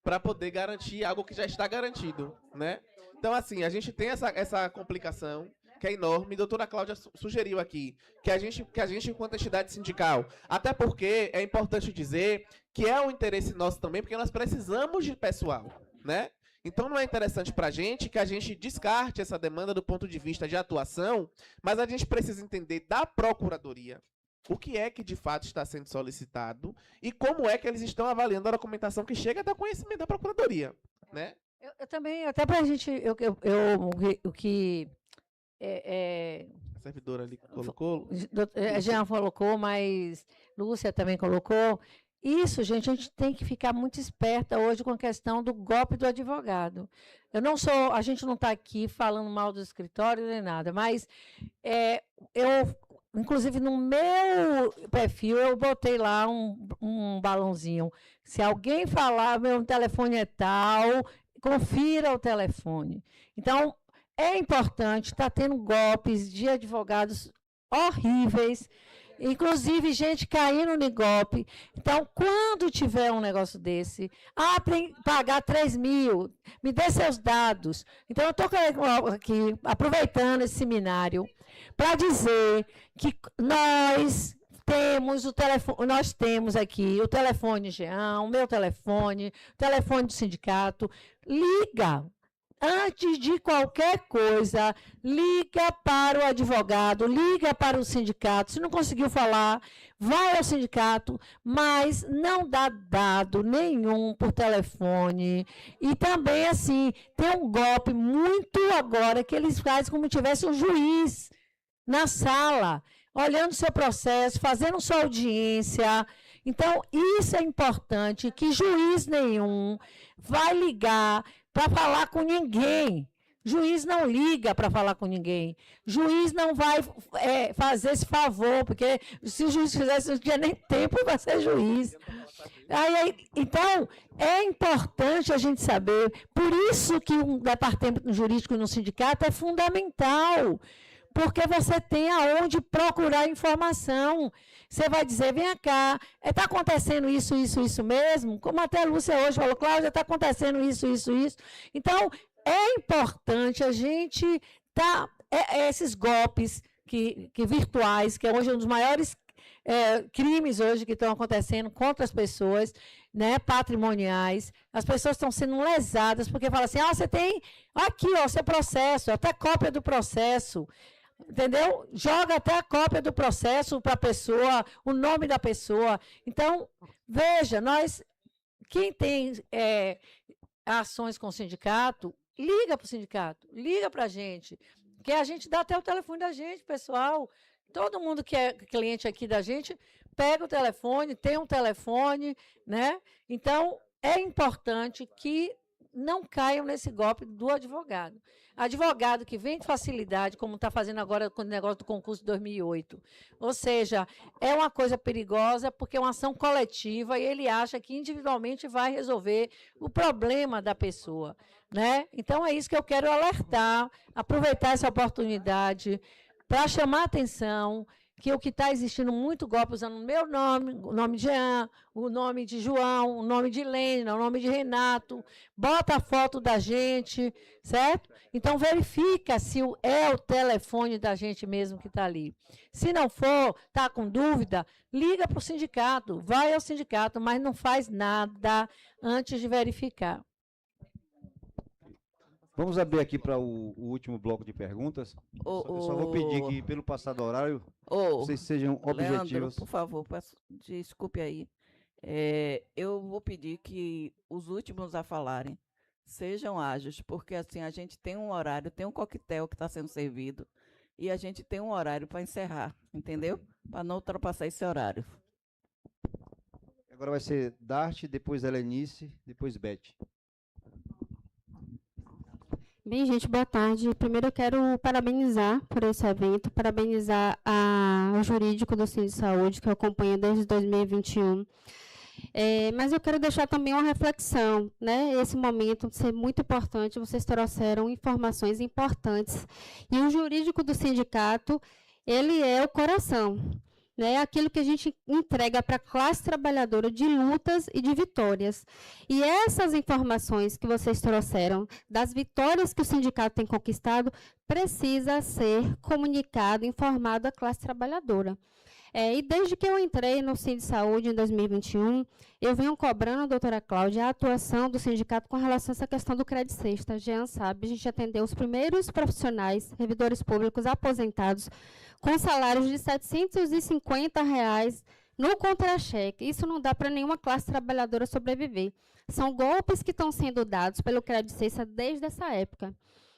[SPEAKER 5] para poder garantir algo que já está garantido, né? Então, assim, a gente tem essa complicação que é enorme. A doutora Cláudia sugeriu aqui que a gente, enquanto entidade sindical, até porque é importante dizer que é um interesse nosso também, porque nós precisamos de pessoal, né? Então não é interessante para a gente que a gente descarte essa demanda do ponto de vista de atuação, mas a gente precisa entender da Procuradoria o que é que de fato está sendo solicitado e como é que eles estão avaliando a documentação que chega até o conhecimento da Procuradoria, né?
[SPEAKER 7] Eu também, até para a gente, o que
[SPEAKER 5] a servidora ali colocou,
[SPEAKER 7] Jean colocou, mas Lúcia também colocou. Isso, gente, a gente tem que ficar muito esperta hoje com a questão do golpe do advogado. A gente não está aqui falando mal do escritório nem nada, mas inclusive no meu perfil, eu botei lá um balãozinho. Se alguém falar, meu telefone é tal, confira o telefone. Então, é importante, está tendo golpes de advogados horríveis, inclusive gente caindo no golpe. Então, quando tiver um negócio desse, tem que pagar 3 mil, me dê seus dados. Então, eu estou aqui, aproveitando esse seminário, para dizer que nós temos aqui o telefone Jean, o meu telefone, o telefone do sindicato. Liga. antes de qualquer coisa, liga para o advogado, liga para o sindicato. Se não conseguiu falar, vai ao sindicato, mas não dá dado nenhum por telefone. E também, assim, tem um golpe muito agora que eles fazem como se tivesse um juiz na sala, olhando seu processo, fazendo sua audiência. Então, isso é importante, que juiz nenhum vai ligar para falar com ninguém. Juiz não liga para falar com ninguém. Juiz não vai fazer esse favor, porque se o juiz fizesse, não tinha nem tempo para ser juiz. Então, é importante a gente saber, por isso que um departamento jurídico no sindicato é fundamental, porque você tem aonde procurar informação. Você vai dizer, vem cá, está acontecendo isso mesmo? Como até a Lúcia hoje falou, Cláudia, está acontecendo isso. Então, é importante a gente esses golpes que virtuais, que é hoje um dos maiores crimes hoje que estão acontecendo contra as pessoas, né, patrimoniais. As pessoas estão sendo lesadas, porque falam assim, você tem aqui, seu processo, até cópia do processo. Entendeu? Joga até a cópia do processo para a pessoa, o nome da pessoa. Então, veja, quem tem ações com o sindicato, liga para o sindicato, liga para a gente, que a gente dá até o telefone da gente, pessoal. Todo mundo que é cliente aqui da gente, pega o telefone, tem um telefone, né? Então, é importante que não caiam nesse golpe do advogado. Advogado que vem com facilidade, como está fazendo agora com o negócio do concurso de 2008. Ou seja, é uma coisa perigosa, porque é uma ação coletiva e ele acha que individualmente vai resolver o problema da pessoa, né? Então, é isso que eu quero alertar, aproveitar essa oportunidade para chamar a atenção que o que está existindo muito golpe usando o meu nome, o nome de Jean, o nome de João, o nome de Lênia, o nome de Renato, bota a foto da gente, certo? Então, verifica se é o telefone da gente mesmo que está ali. Se não for, está com dúvida, liga para o sindicato, vai ao sindicato, mas não faz nada antes de verificar.
[SPEAKER 8] Vamos abrir aqui para o último bloco de perguntas. Eu só vou pedir que, pelo passado horário, vocês sejam objetivos.
[SPEAKER 14] Leandro, por favor, desculpe aí. Eu vou pedir que os últimos a falarem sejam ágeis, porque assim a gente tem um horário, tem um coquetel que está sendo servido e a gente tem um horário para encerrar, entendeu? Para não ultrapassar esse horário.
[SPEAKER 8] Agora vai ser Dart, depois Helenice, depois Beth.
[SPEAKER 15] Bem, gente, boa tarde. Primeiro eu quero parabenizar por esse evento, parabenizar o jurídico do Sindi Saúde, que eu acompanho desde 2021. Mas eu quero deixar também uma reflexão, né? Esse momento ser muito importante, vocês trouxeram informações importantes. E o jurídico do sindicato, ele é o coração, né? Aquilo que a gente entrega para a classe trabalhadora de lutas e de vitórias. E essas informações que vocês trouxeram, das vitórias que o sindicato tem conquistado, precisa ser comunicado, informado à classe trabalhadora. E desde que eu entrei no Sindi Saúde em 2021, eu venho cobrando, doutora Cláudia, a atuação do sindicato com relação a essa questão do crédito sexta. Jean sabe, a gente atendeu os primeiros profissionais, servidores públicos aposentados, com salários de R$ 750 no contra-cheque. Isso não dá para nenhuma classe trabalhadora sobreviver. São golpes que estão sendo dados pelo crédito sexta desde essa época.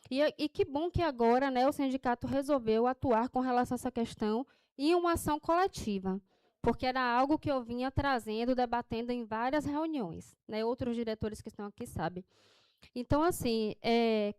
[SPEAKER 15] E que bom que agora, né, o sindicato resolveu atuar com relação a essa questão e uma ação coletiva, porque era algo que eu vinha trazendo, debatendo em várias reuniões, né? Outros diretores que estão aqui sabem. Então, assim,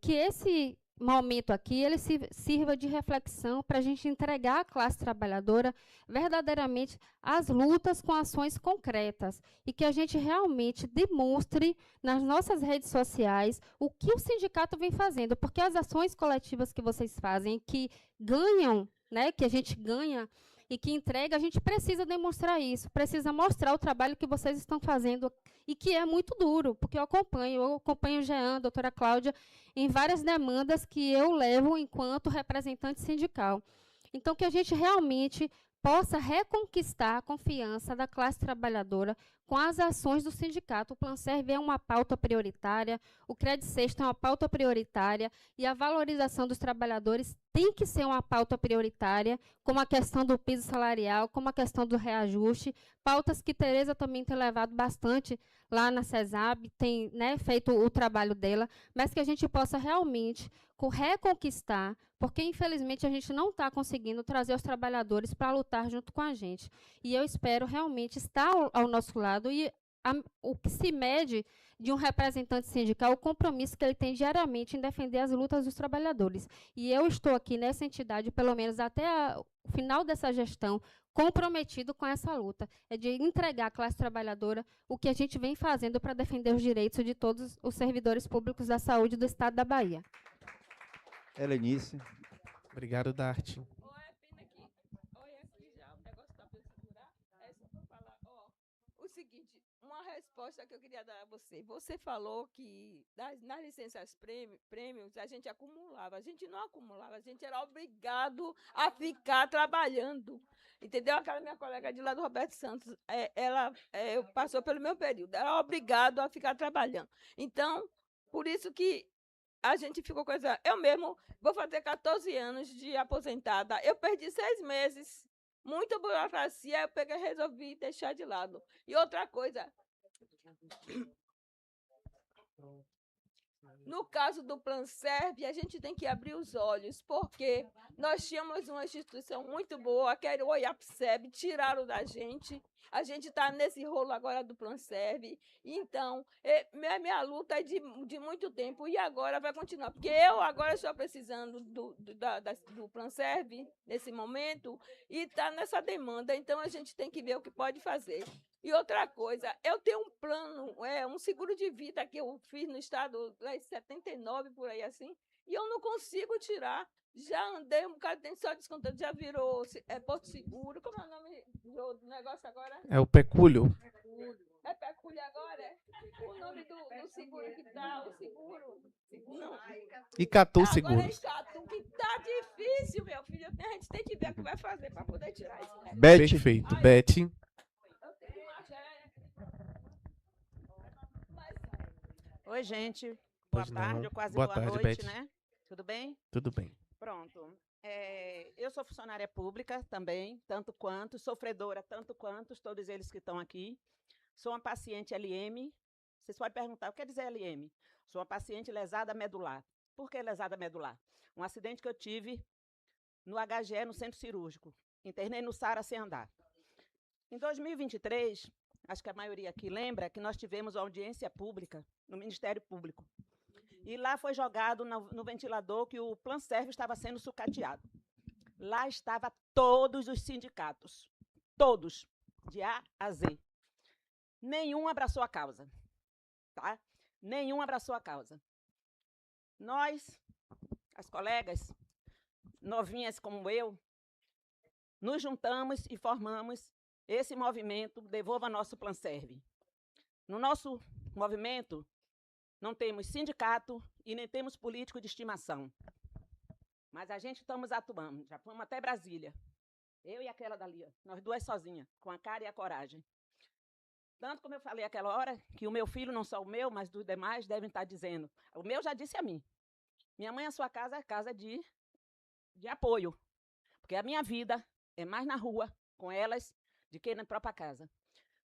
[SPEAKER 15] que esse momento aqui, ele sirva de reflexão para a gente entregar à classe trabalhadora verdadeiramente as lutas com ações concretas e que a gente realmente demonstre nas nossas redes sociais o que o sindicato vem fazendo, porque as ações coletivas que vocês fazem, que ganham, né, que a gente ganha e que entrega, a gente precisa demonstrar isso, precisa mostrar o trabalho que vocês estão fazendo e que é muito duro, porque eu acompanho o Jean, a doutora Cláudia, em várias demandas que eu levo enquanto representante sindical. Então, que a gente realmente possa reconquistar a confiança da classe trabalhadora com as ações do sindicato. O Planserv é uma pauta prioritária, o Crédito Sexta é uma pauta prioritária, e a valorização dos trabalhadores tem que ser uma pauta prioritária, como a questão do piso salarial, como a questão do reajuste, pautas que Tereza também tem levado bastante lá na CESAB, tem, né, feito o trabalho dela, mas que a gente possa realmente reconquistar, porque infelizmente a gente não está conseguindo trazer os trabalhadores para lutar junto com a gente. E eu espero realmente estar ao nosso lado, e o que se mede de um representante sindical, o compromisso que ele tem diariamente em defender as lutas dos trabalhadores. E eu estou aqui nessa entidade, pelo menos até o final dessa gestão, comprometido com essa luta, é de entregar à classe trabalhadora o que a gente vem fazendo para defender os direitos de todos os servidores públicos da saúde do Estado da Bahia.
[SPEAKER 8] Helenice.
[SPEAKER 5] Obrigado, Darte.
[SPEAKER 16] O seguinte, uma resposta que eu queria dar a você. Você falou que nas licenças prêmios a gente acumulava. A gente não acumulava, a gente era obrigado a ficar trabalhando. Entendeu? Aquela minha colega de lá do Roberto Santos, ela passou pelo meu período, era obrigado a ficar trabalhando. Então, por isso que a gente ficou com essa... Eu mesmo vou fazer 14 anos de aposentada. Eu perdi 6 meses. Muita burocracia, eu peguei e resolvi deixar de lado. E outra coisa, no caso do Planserv, a gente tem que abrir os olhos, porque nós tínhamos uma instituição muito boa, que era o OIAPSEB, tiraram da gente. A gente está nesse rolo agora do Planserv. Então, minha luta é de muito tempo, e agora vai continuar. Porque eu agora estou precisando do Planserv, nesse momento, e está nessa demanda. Então, a gente tem que ver o que pode fazer. E outra coisa, eu tenho um plano, um seguro de vida que eu fiz no estado lá em 79, por aí assim, e eu não consigo tirar. Já andei um bocado de tempo só descontando, já virou Porto Seguro. Como é o nome do negócio agora?
[SPEAKER 5] É o pecúlio.
[SPEAKER 16] É pecúlio agora? O nome do seguro que dá, o seguro? Não.
[SPEAKER 5] Icatu
[SPEAKER 16] Agora
[SPEAKER 5] Seguros.
[SPEAKER 16] é Icatu, que tá difícil, meu filho. A gente tem que ver o que vai fazer para poder tirar isso.
[SPEAKER 5] Perfeito. Beth.
[SPEAKER 17] Oi, gente. Boa
[SPEAKER 5] Pois não.
[SPEAKER 17] tarde, ou quase
[SPEAKER 5] Boa
[SPEAKER 17] boa
[SPEAKER 5] tarde,
[SPEAKER 17] noite,
[SPEAKER 5] Beth.
[SPEAKER 17] né? Tudo bem?
[SPEAKER 5] Tudo bem.
[SPEAKER 17] Pronto. Eu sou funcionária pública também, tanto quanto, sofredora tanto quanto, todos eles que estão aqui. Sou uma paciente LM. Vocês podem perguntar, o que quer dizer LM? Sou uma paciente lesada medular. Por que lesada medular? Um acidente que eu tive no HGE, no centro cirúrgico. Internei no SARA sem andar. Em 2023, acho que a maioria aqui lembra que nós tivemos uma audiência pública no Ministério Público. E lá foi jogado no ventilador que o Planserv estava sendo sucateado. Lá estavam todos os sindicatos, todos, de A a Z. Nenhum abraçou a causa, tá? Nenhum abraçou a causa. Nós, as colegas, novinhas como eu, nos juntamos e formamos esse movimento Devolva Nosso Planserv. No nosso movimento, não temos sindicato e nem temos político de estimação. Mas a gente estamos atuando, já fomos até Brasília. Eu e aquela dali, nós duas sozinhas, com a cara e a coragem. Tanto como eu falei aquela hora, que o meu filho, não só o meu, mas dos demais, devem estar dizendo. O meu já disse a mim. Minha mãe, a sua casa é casa de apoio. Porque a minha vida é mais na rua, com elas, do que na própria casa.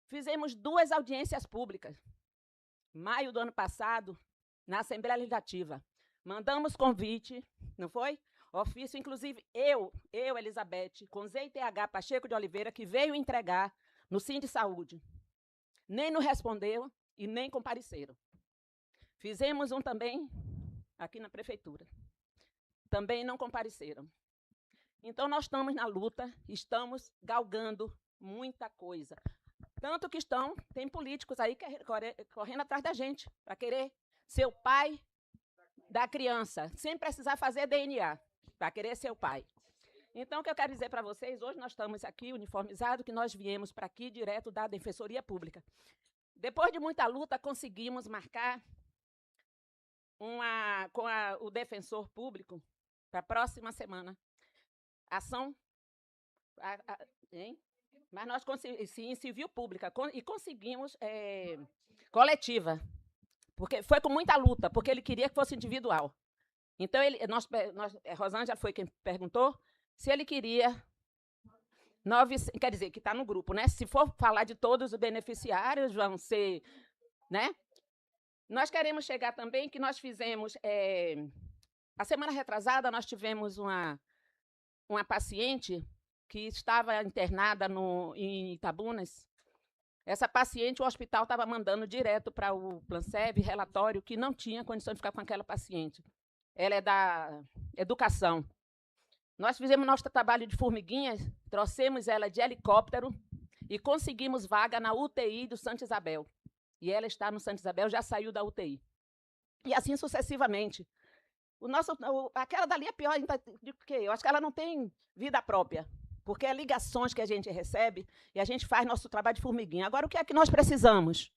[SPEAKER 17] Fizemos 2 audiências públicas. Maio do ano passado, na Assembleia Legislativa. Mandamos convite, não foi? Ofício, inclusive eu, Elizabeth, com ZTH Pacheco de Oliveira, que veio entregar no Sind Saúde. Nem nos respondeu e nem compareceram. Fizemos um também aqui na prefeitura. Também não compareceram. Então, nós estamos na luta, estamos galgando muita coisa. Tanto que tem políticos aí correndo atrás da gente, para querer ser o pai da criança, sem precisar fazer DNA, para querer ser o pai. Então, o que eu quero dizer para vocês, hoje nós estamos aqui uniformizados, que nós viemos para aqui direto da Defensoria Pública. Depois de muita luta, conseguimos marcar com o defensor público para a próxima semana. Ação... hein? Mas nós sim, civil pública, e conseguimos coletiva, porque foi com muita luta, porque ele queria que fosse individual. Então, Rosângela foi quem perguntou se ele queria, quer dizer, que está no grupo, né? Se for falar de todos os beneficiários, vão ser, né? Nós queremos chegar também que nós fizemos, a semana retrasada, nós tivemos uma paciente que estava internada em Itabunas. Essa paciente, o hospital estava mandando direto para o Planserv relatório que não tinha condição de ficar com aquela paciente. Ela é da educação. Nós fizemos nosso trabalho de formiguinha, trouxemos ela de helicóptero e conseguimos vaga na UTI do Santa Isabel. E ela está no Santa Isabel, já saiu da UTI. E assim sucessivamente. Aquela dali é pior do que eu acho que ela não tem vida própria, porque é ligações que a gente recebe e a gente faz nosso trabalho de formiguinha. Agora, o que é que nós precisamos?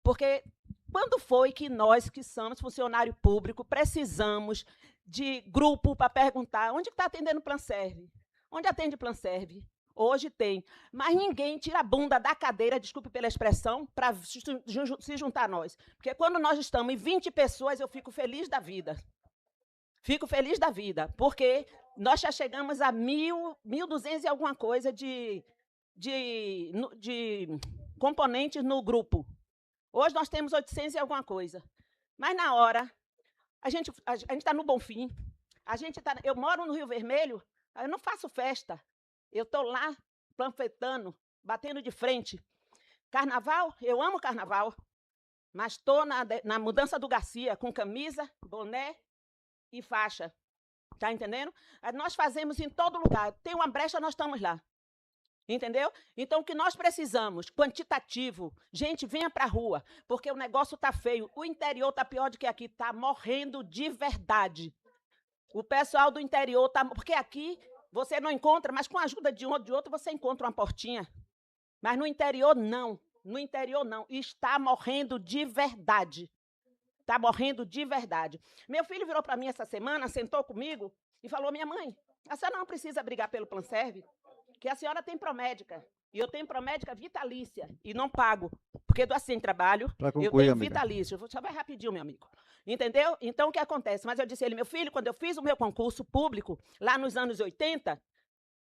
[SPEAKER 17] Porque quando foi que nós, que somos funcionário público, precisamos de grupo para perguntar onde está atendendo o Planserv? Onde atende o Planserv? Hoje tem. Mas ninguém tira a bunda da cadeira, desculpe pela expressão, para se juntar a nós. Porque quando nós estamos em 20 pessoas, eu fico feliz da vida. Fico feliz da vida, porque nós já chegamos a 1.200 e alguma coisa de componentes no grupo. Hoje nós temos 800 e alguma coisa. Mas na hora, a gente está no Bonfim, eu moro no Rio Vermelho, eu não faço festa. Eu estou lá, panfletando, batendo de frente. Carnaval, eu amo carnaval, mas estou na mudança do Garcia, com camisa, boné e faixa. Está entendendo? Nós fazemos em todo lugar. Tem uma brecha, nós estamos lá. Entendeu? Então, o que nós precisamos, quantitativo, gente, venha para a rua, porque o negócio está feio. O interior está pior do que aqui, está morrendo de verdade. O pessoal do interior está... Porque aqui você não encontra, mas com a ajuda de um ou de outro você encontra uma portinha. Mas no interior, não. No interior, não. Está morrendo de verdade. Está morrendo de verdade. Meu filho virou para mim essa semana, sentou comigo e falou, minha mãe, a senhora não precisa brigar pelo Planserv, que a senhora tem promédica. E eu tenho promédica vitalícia e não pago, porque do assim trabalho, eu tenho vitalício. Só vai rapidinho, meu amigo. Entendeu? Então, o que acontece? Mas eu disse a ele, meu filho, quando eu fiz o meu concurso público, lá nos anos 80,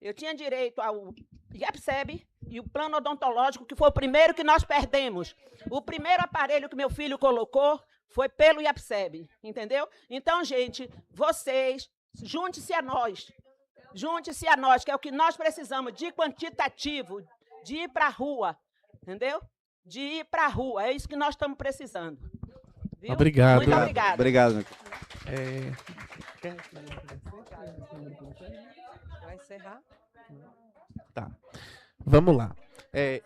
[SPEAKER 17] eu tinha direito ao IAPSEB e o plano odontológico, que foi o primeiro que nós perdemos. O primeiro aparelho que meu filho colocou foi pelo IAPSEB, entendeu? Então, gente, vocês, junte-se a nós. Junte-se a nós, que é o que nós precisamos, de quantitativo, de ir para a rua, entendeu? De ir para a rua, é isso que nós estamos precisando. Viu?
[SPEAKER 5] Obrigado.
[SPEAKER 17] Muito obrigada.
[SPEAKER 8] Obrigado.
[SPEAKER 1] Vai encerrar?
[SPEAKER 5] Tá. Vamos lá.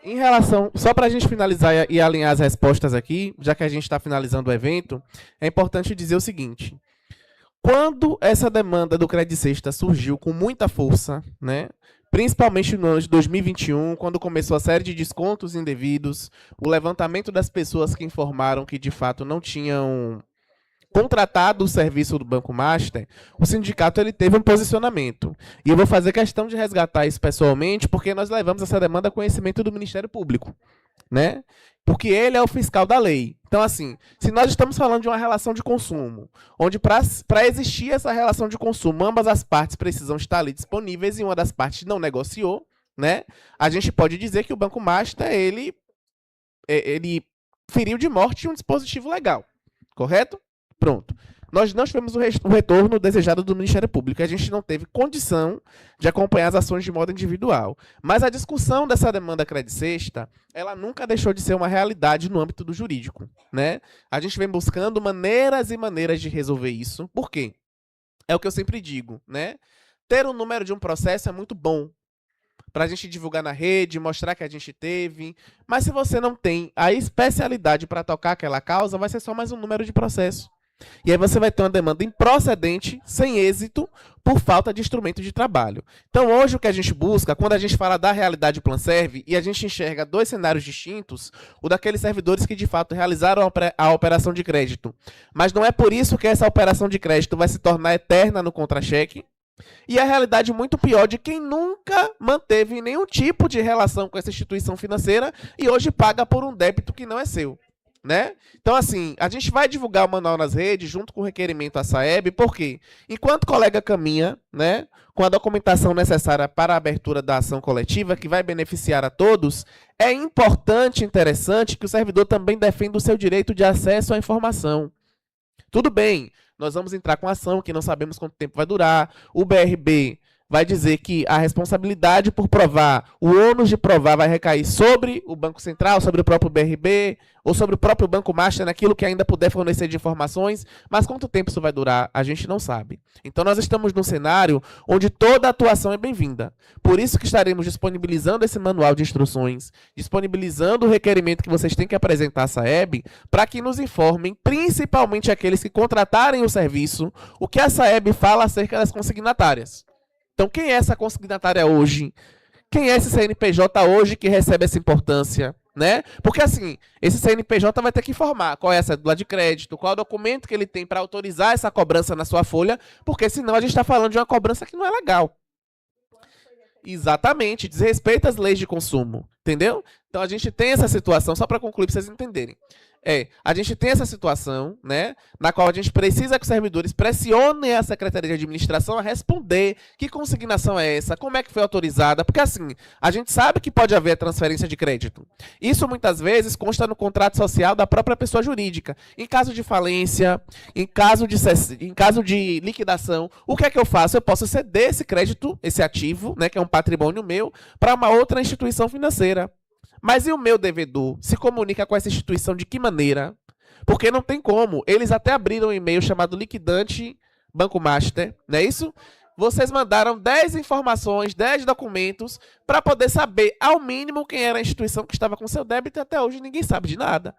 [SPEAKER 5] Em relação, só para a gente finalizar e alinhar as respostas aqui, já que a gente está finalizando o evento, é importante dizer o seguinte. Quando essa demanda do Credit Sexta surgiu com muita força, né, principalmente no ano de 2021, quando começou a série de descontos indevidos, o levantamento das pessoas que informaram que de fato não tinham contratado o serviço do Banco Master, o sindicato ele teve um posicionamento. E eu vou fazer questão de resgatar isso pessoalmente, porque nós levamos essa demanda a conhecimento do Ministério Público, né? Porque ele é o fiscal da lei. Então, assim, se nós estamos falando de uma relação de consumo, onde para existir essa relação de consumo, ambas as partes precisam estar ali disponíveis e uma das partes não negociou, né? A gente pode dizer que o Banco Master, ele feriu de morte um dispositivo legal, correto? Pronto. Nós não tivemos o retorno desejado do Ministério Público. A gente não teve condição de acompanhar as ações de modo individual. Mas a discussão dessa demanda Credit Sexta, ela nunca deixou de ser uma realidade no âmbito do jurídico, né? A gente vem buscando maneiras e maneiras de resolver isso. Por quê? É o que eu sempre digo, né? Ter o número de um processo é muito bom para a gente divulgar na rede, mostrar que a gente teve. Mas se você não tem a especialidade para tocar aquela causa, vai ser só mais um número de processo. E aí você vai ter uma demanda improcedente, sem êxito, por falta de instrumento de trabalho. Então hoje o que a gente busca, quando a gente fala da realidade Planserv, e a gente enxerga dois cenários distintos, o daqueles servidores que de fato realizaram a operação de crédito. Mas não é por isso que essa operação de crédito vai se tornar eterna no contra-cheque, E a realidade muito pior de quem nunca manteve nenhum tipo de relação com essa instituição financeira e hoje paga por um débito que não é seu. Né? Então, assim, a gente vai divulgar o manual nas redes junto com o requerimento à SAEB, porque enquanto o colega caminha, né, com a documentação necessária para a abertura da ação coletiva, que vai beneficiar a todos, é importante e interessante que o servidor também defenda o seu direito de acesso à informação. Tudo bem, nós vamos entrar com ação que não sabemos quanto tempo vai durar, o BRB vai dizer que a responsabilidade por provar, o ônus de provar vai recair sobre o Banco Central, sobre o próprio BRB, ou sobre o próprio Banco Master, naquilo que ainda puder fornecer de informações, mas quanto tempo isso vai durar, a gente não sabe. Então nós estamos num cenário onde toda atuação é bem-vinda. Por isso que estaremos disponibilizando esse manual de instruções, disponibilizando o requerimento que vocês têm que apresentar à SAEB, para que nos informem, principalmente aqueles que contratarem o serviço, o que a SAEB fala acerca das consignatárias. Então, quem é essa consignatária hoje? Quem é esse CNPJ hoje que recebe essa importância? Né? Porque, assim, esse CNPJ vai ter que informar qual é a cédula de crédito, qual é o documento que ele tem para autorizar essa cobrança na sua folha, porque senão a gente está falando de uma cobrança que não é legal. Exatamente, desrespeita as leis de consumo, entendeu? Então, a gente tem essa situação, só para concluir, para vocês entenderem. A gente tem essa situação, né, na qual a gente precisa que os servidores pressionem a Secretaria de Administração a responder que consignação é essa, como é que foi autorizada, porque assim, a gente sabe que pode haver transferência de crédito. Isso muitas vezes consta no contrato social da própria pessoa jurídica. Em caso de falência, em caso de liquidação, o que é que eu faço? Eu posso ceder esse crédito, esse ativo, né, que é um patrimônio meu, para uma outra instituição financeira. Mas e o meu devedor? Se comunica com essa instituição de que maneira? Porque não tem como. Eles até abriram um e-mail chamado Liquidante Banco Master, não é isso? Vocês mandaram 10 informações, 10 documentos, para poder saber, ao mínimo, quem era a instituição que estava com seu débito, e até hoje ninguém sabe de nada.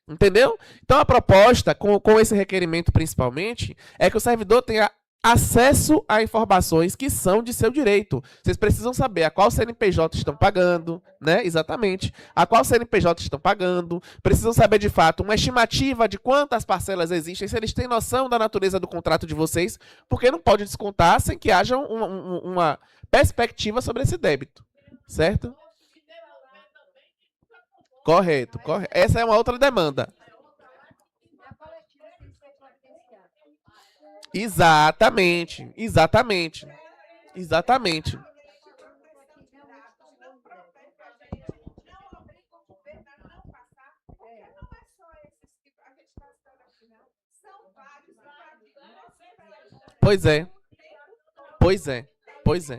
[SPEAKER 5] Entendeu? Então a proposta, com esse requerimento principalmente, é que o servidor tenha acesso a informações que são de seu direito. Vocês precisam saber a qual CNPJ estão pagando, né? Exatamente. A qual CNPJ estão pagando. Precisam saber, de fato, uma estimativa de quantas parcelas existem, se eles têm noção da natureza do contrato de vocês, porque não pode descontar sem que haja uma perspectiva sobre esse débito. Certo? Correto, correto. Essa é uma outra demanda. Exatamente, exatamente, exatamente. Pois é, pois é, pois é.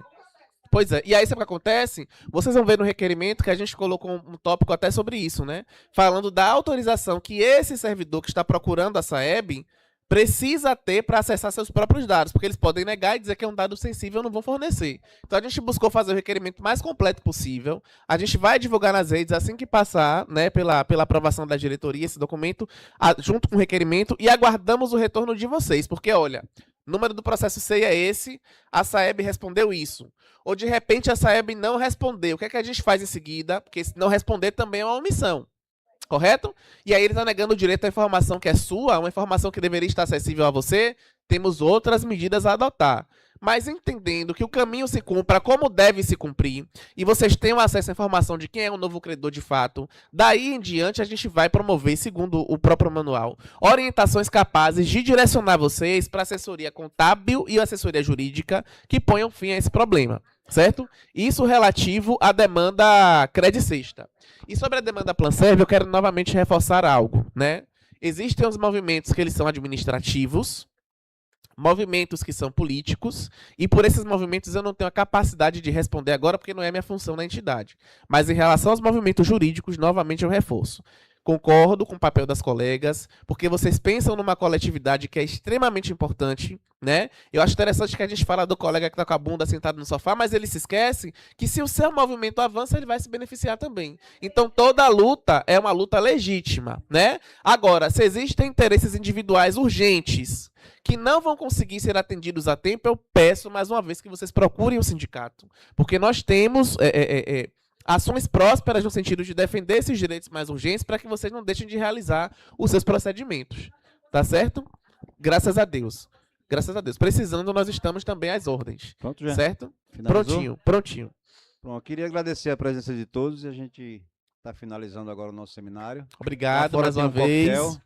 [SPEAKER 5] Pois é, e aí sabe o que acontece? Vocês vão ver no requerimento que a gente colocou um tópico até sobre isso, né? Falando da autorização que esse servidor que está procurando a SAEB precisa ter para acessar seus próprios dados, porque eles podem negar e dizer que é um dado sensível e não vão fornecer. Então a gente buscou fazer o requerimento mais completo possível. A gente vai divulgar nas redes assim que passar, né, pela aprovação da diretoria esse documento, junto com o requerimento, e aguardamos o retorno de vocês, porque olha, o número do processo SEI é esse, a SAEB respondeu isso. Ou de repente a SAEB não respondeu. O que é que a gente faz em seguida? Porque se não responder também é uma omissão. Correto? E aí ele está negando o direito à informação que é sua, uma informação que deveria estar acessível a você. Temos outras medidas a adotar. Mas entendendo que o caminho se cumpra como deve se cumprir, e vocês tenham acesso à informação de quem é o novo credor de fato, daí em diante a gente vai promover, segundo o próprio manual, orientações capazes de direcionar vocês para a assessoria contábil e a assessoria jurídica que ponham fim a esse problema. Certo? Isso relativo à demanda credicesta. E sobre a demanda Planserv, eu quero novamente reforçar algo, né? Existem os movimentos que eles são administrativos, movimentos que são políticos, e por esses movimentos eu não tenho a capacidade de responder agora, porque não é minha função na entidade. Mas em relação aos movimentos jurídicos, novamente eu reforço. Concordo com o papel das colegas, porque vocês pensam numa coletividade que é extremamente importante, né? Eu acho interessante que a gente fala do colega que está com a bunda sentado no sofá, mas ele se esquece que se o seu movimento avança, ele vai se beneficiar também. Então toda luta é uma luta legítima, né? Agora, se existem interesses individuais urgentes que não vão conseguir ser atendidos a tempo, eu peço mais uma vez que vocês procurem o sindicato, porque nós temos ações prósperas no sentido de defender esses direitos mais urgentes para que vocês não deixem de realizar os seus procedimentos. Tá certo? Graças a Deus. Graças a Deus. Precisando, nós estamos também às ordens.
[SPEAKER 8] Pronto, já.
[SPEAKER 5] Certo?
[SPEAKER 8] Finalizou?
[SPEAKER 5] Prontinho.
[SPEAKER 8] Bom, eu queria agradecer a presença de todos e a gente está finalizando agora o nosso seminário.
[SPEAKER 5] Obrigado
[SPEAKER 8] Lá fora
[SPEAKER 5] mais
[SPEAKER 8] tem
[SPEAKER 5] uma vez.
[SPEAKER 8] Coquetel.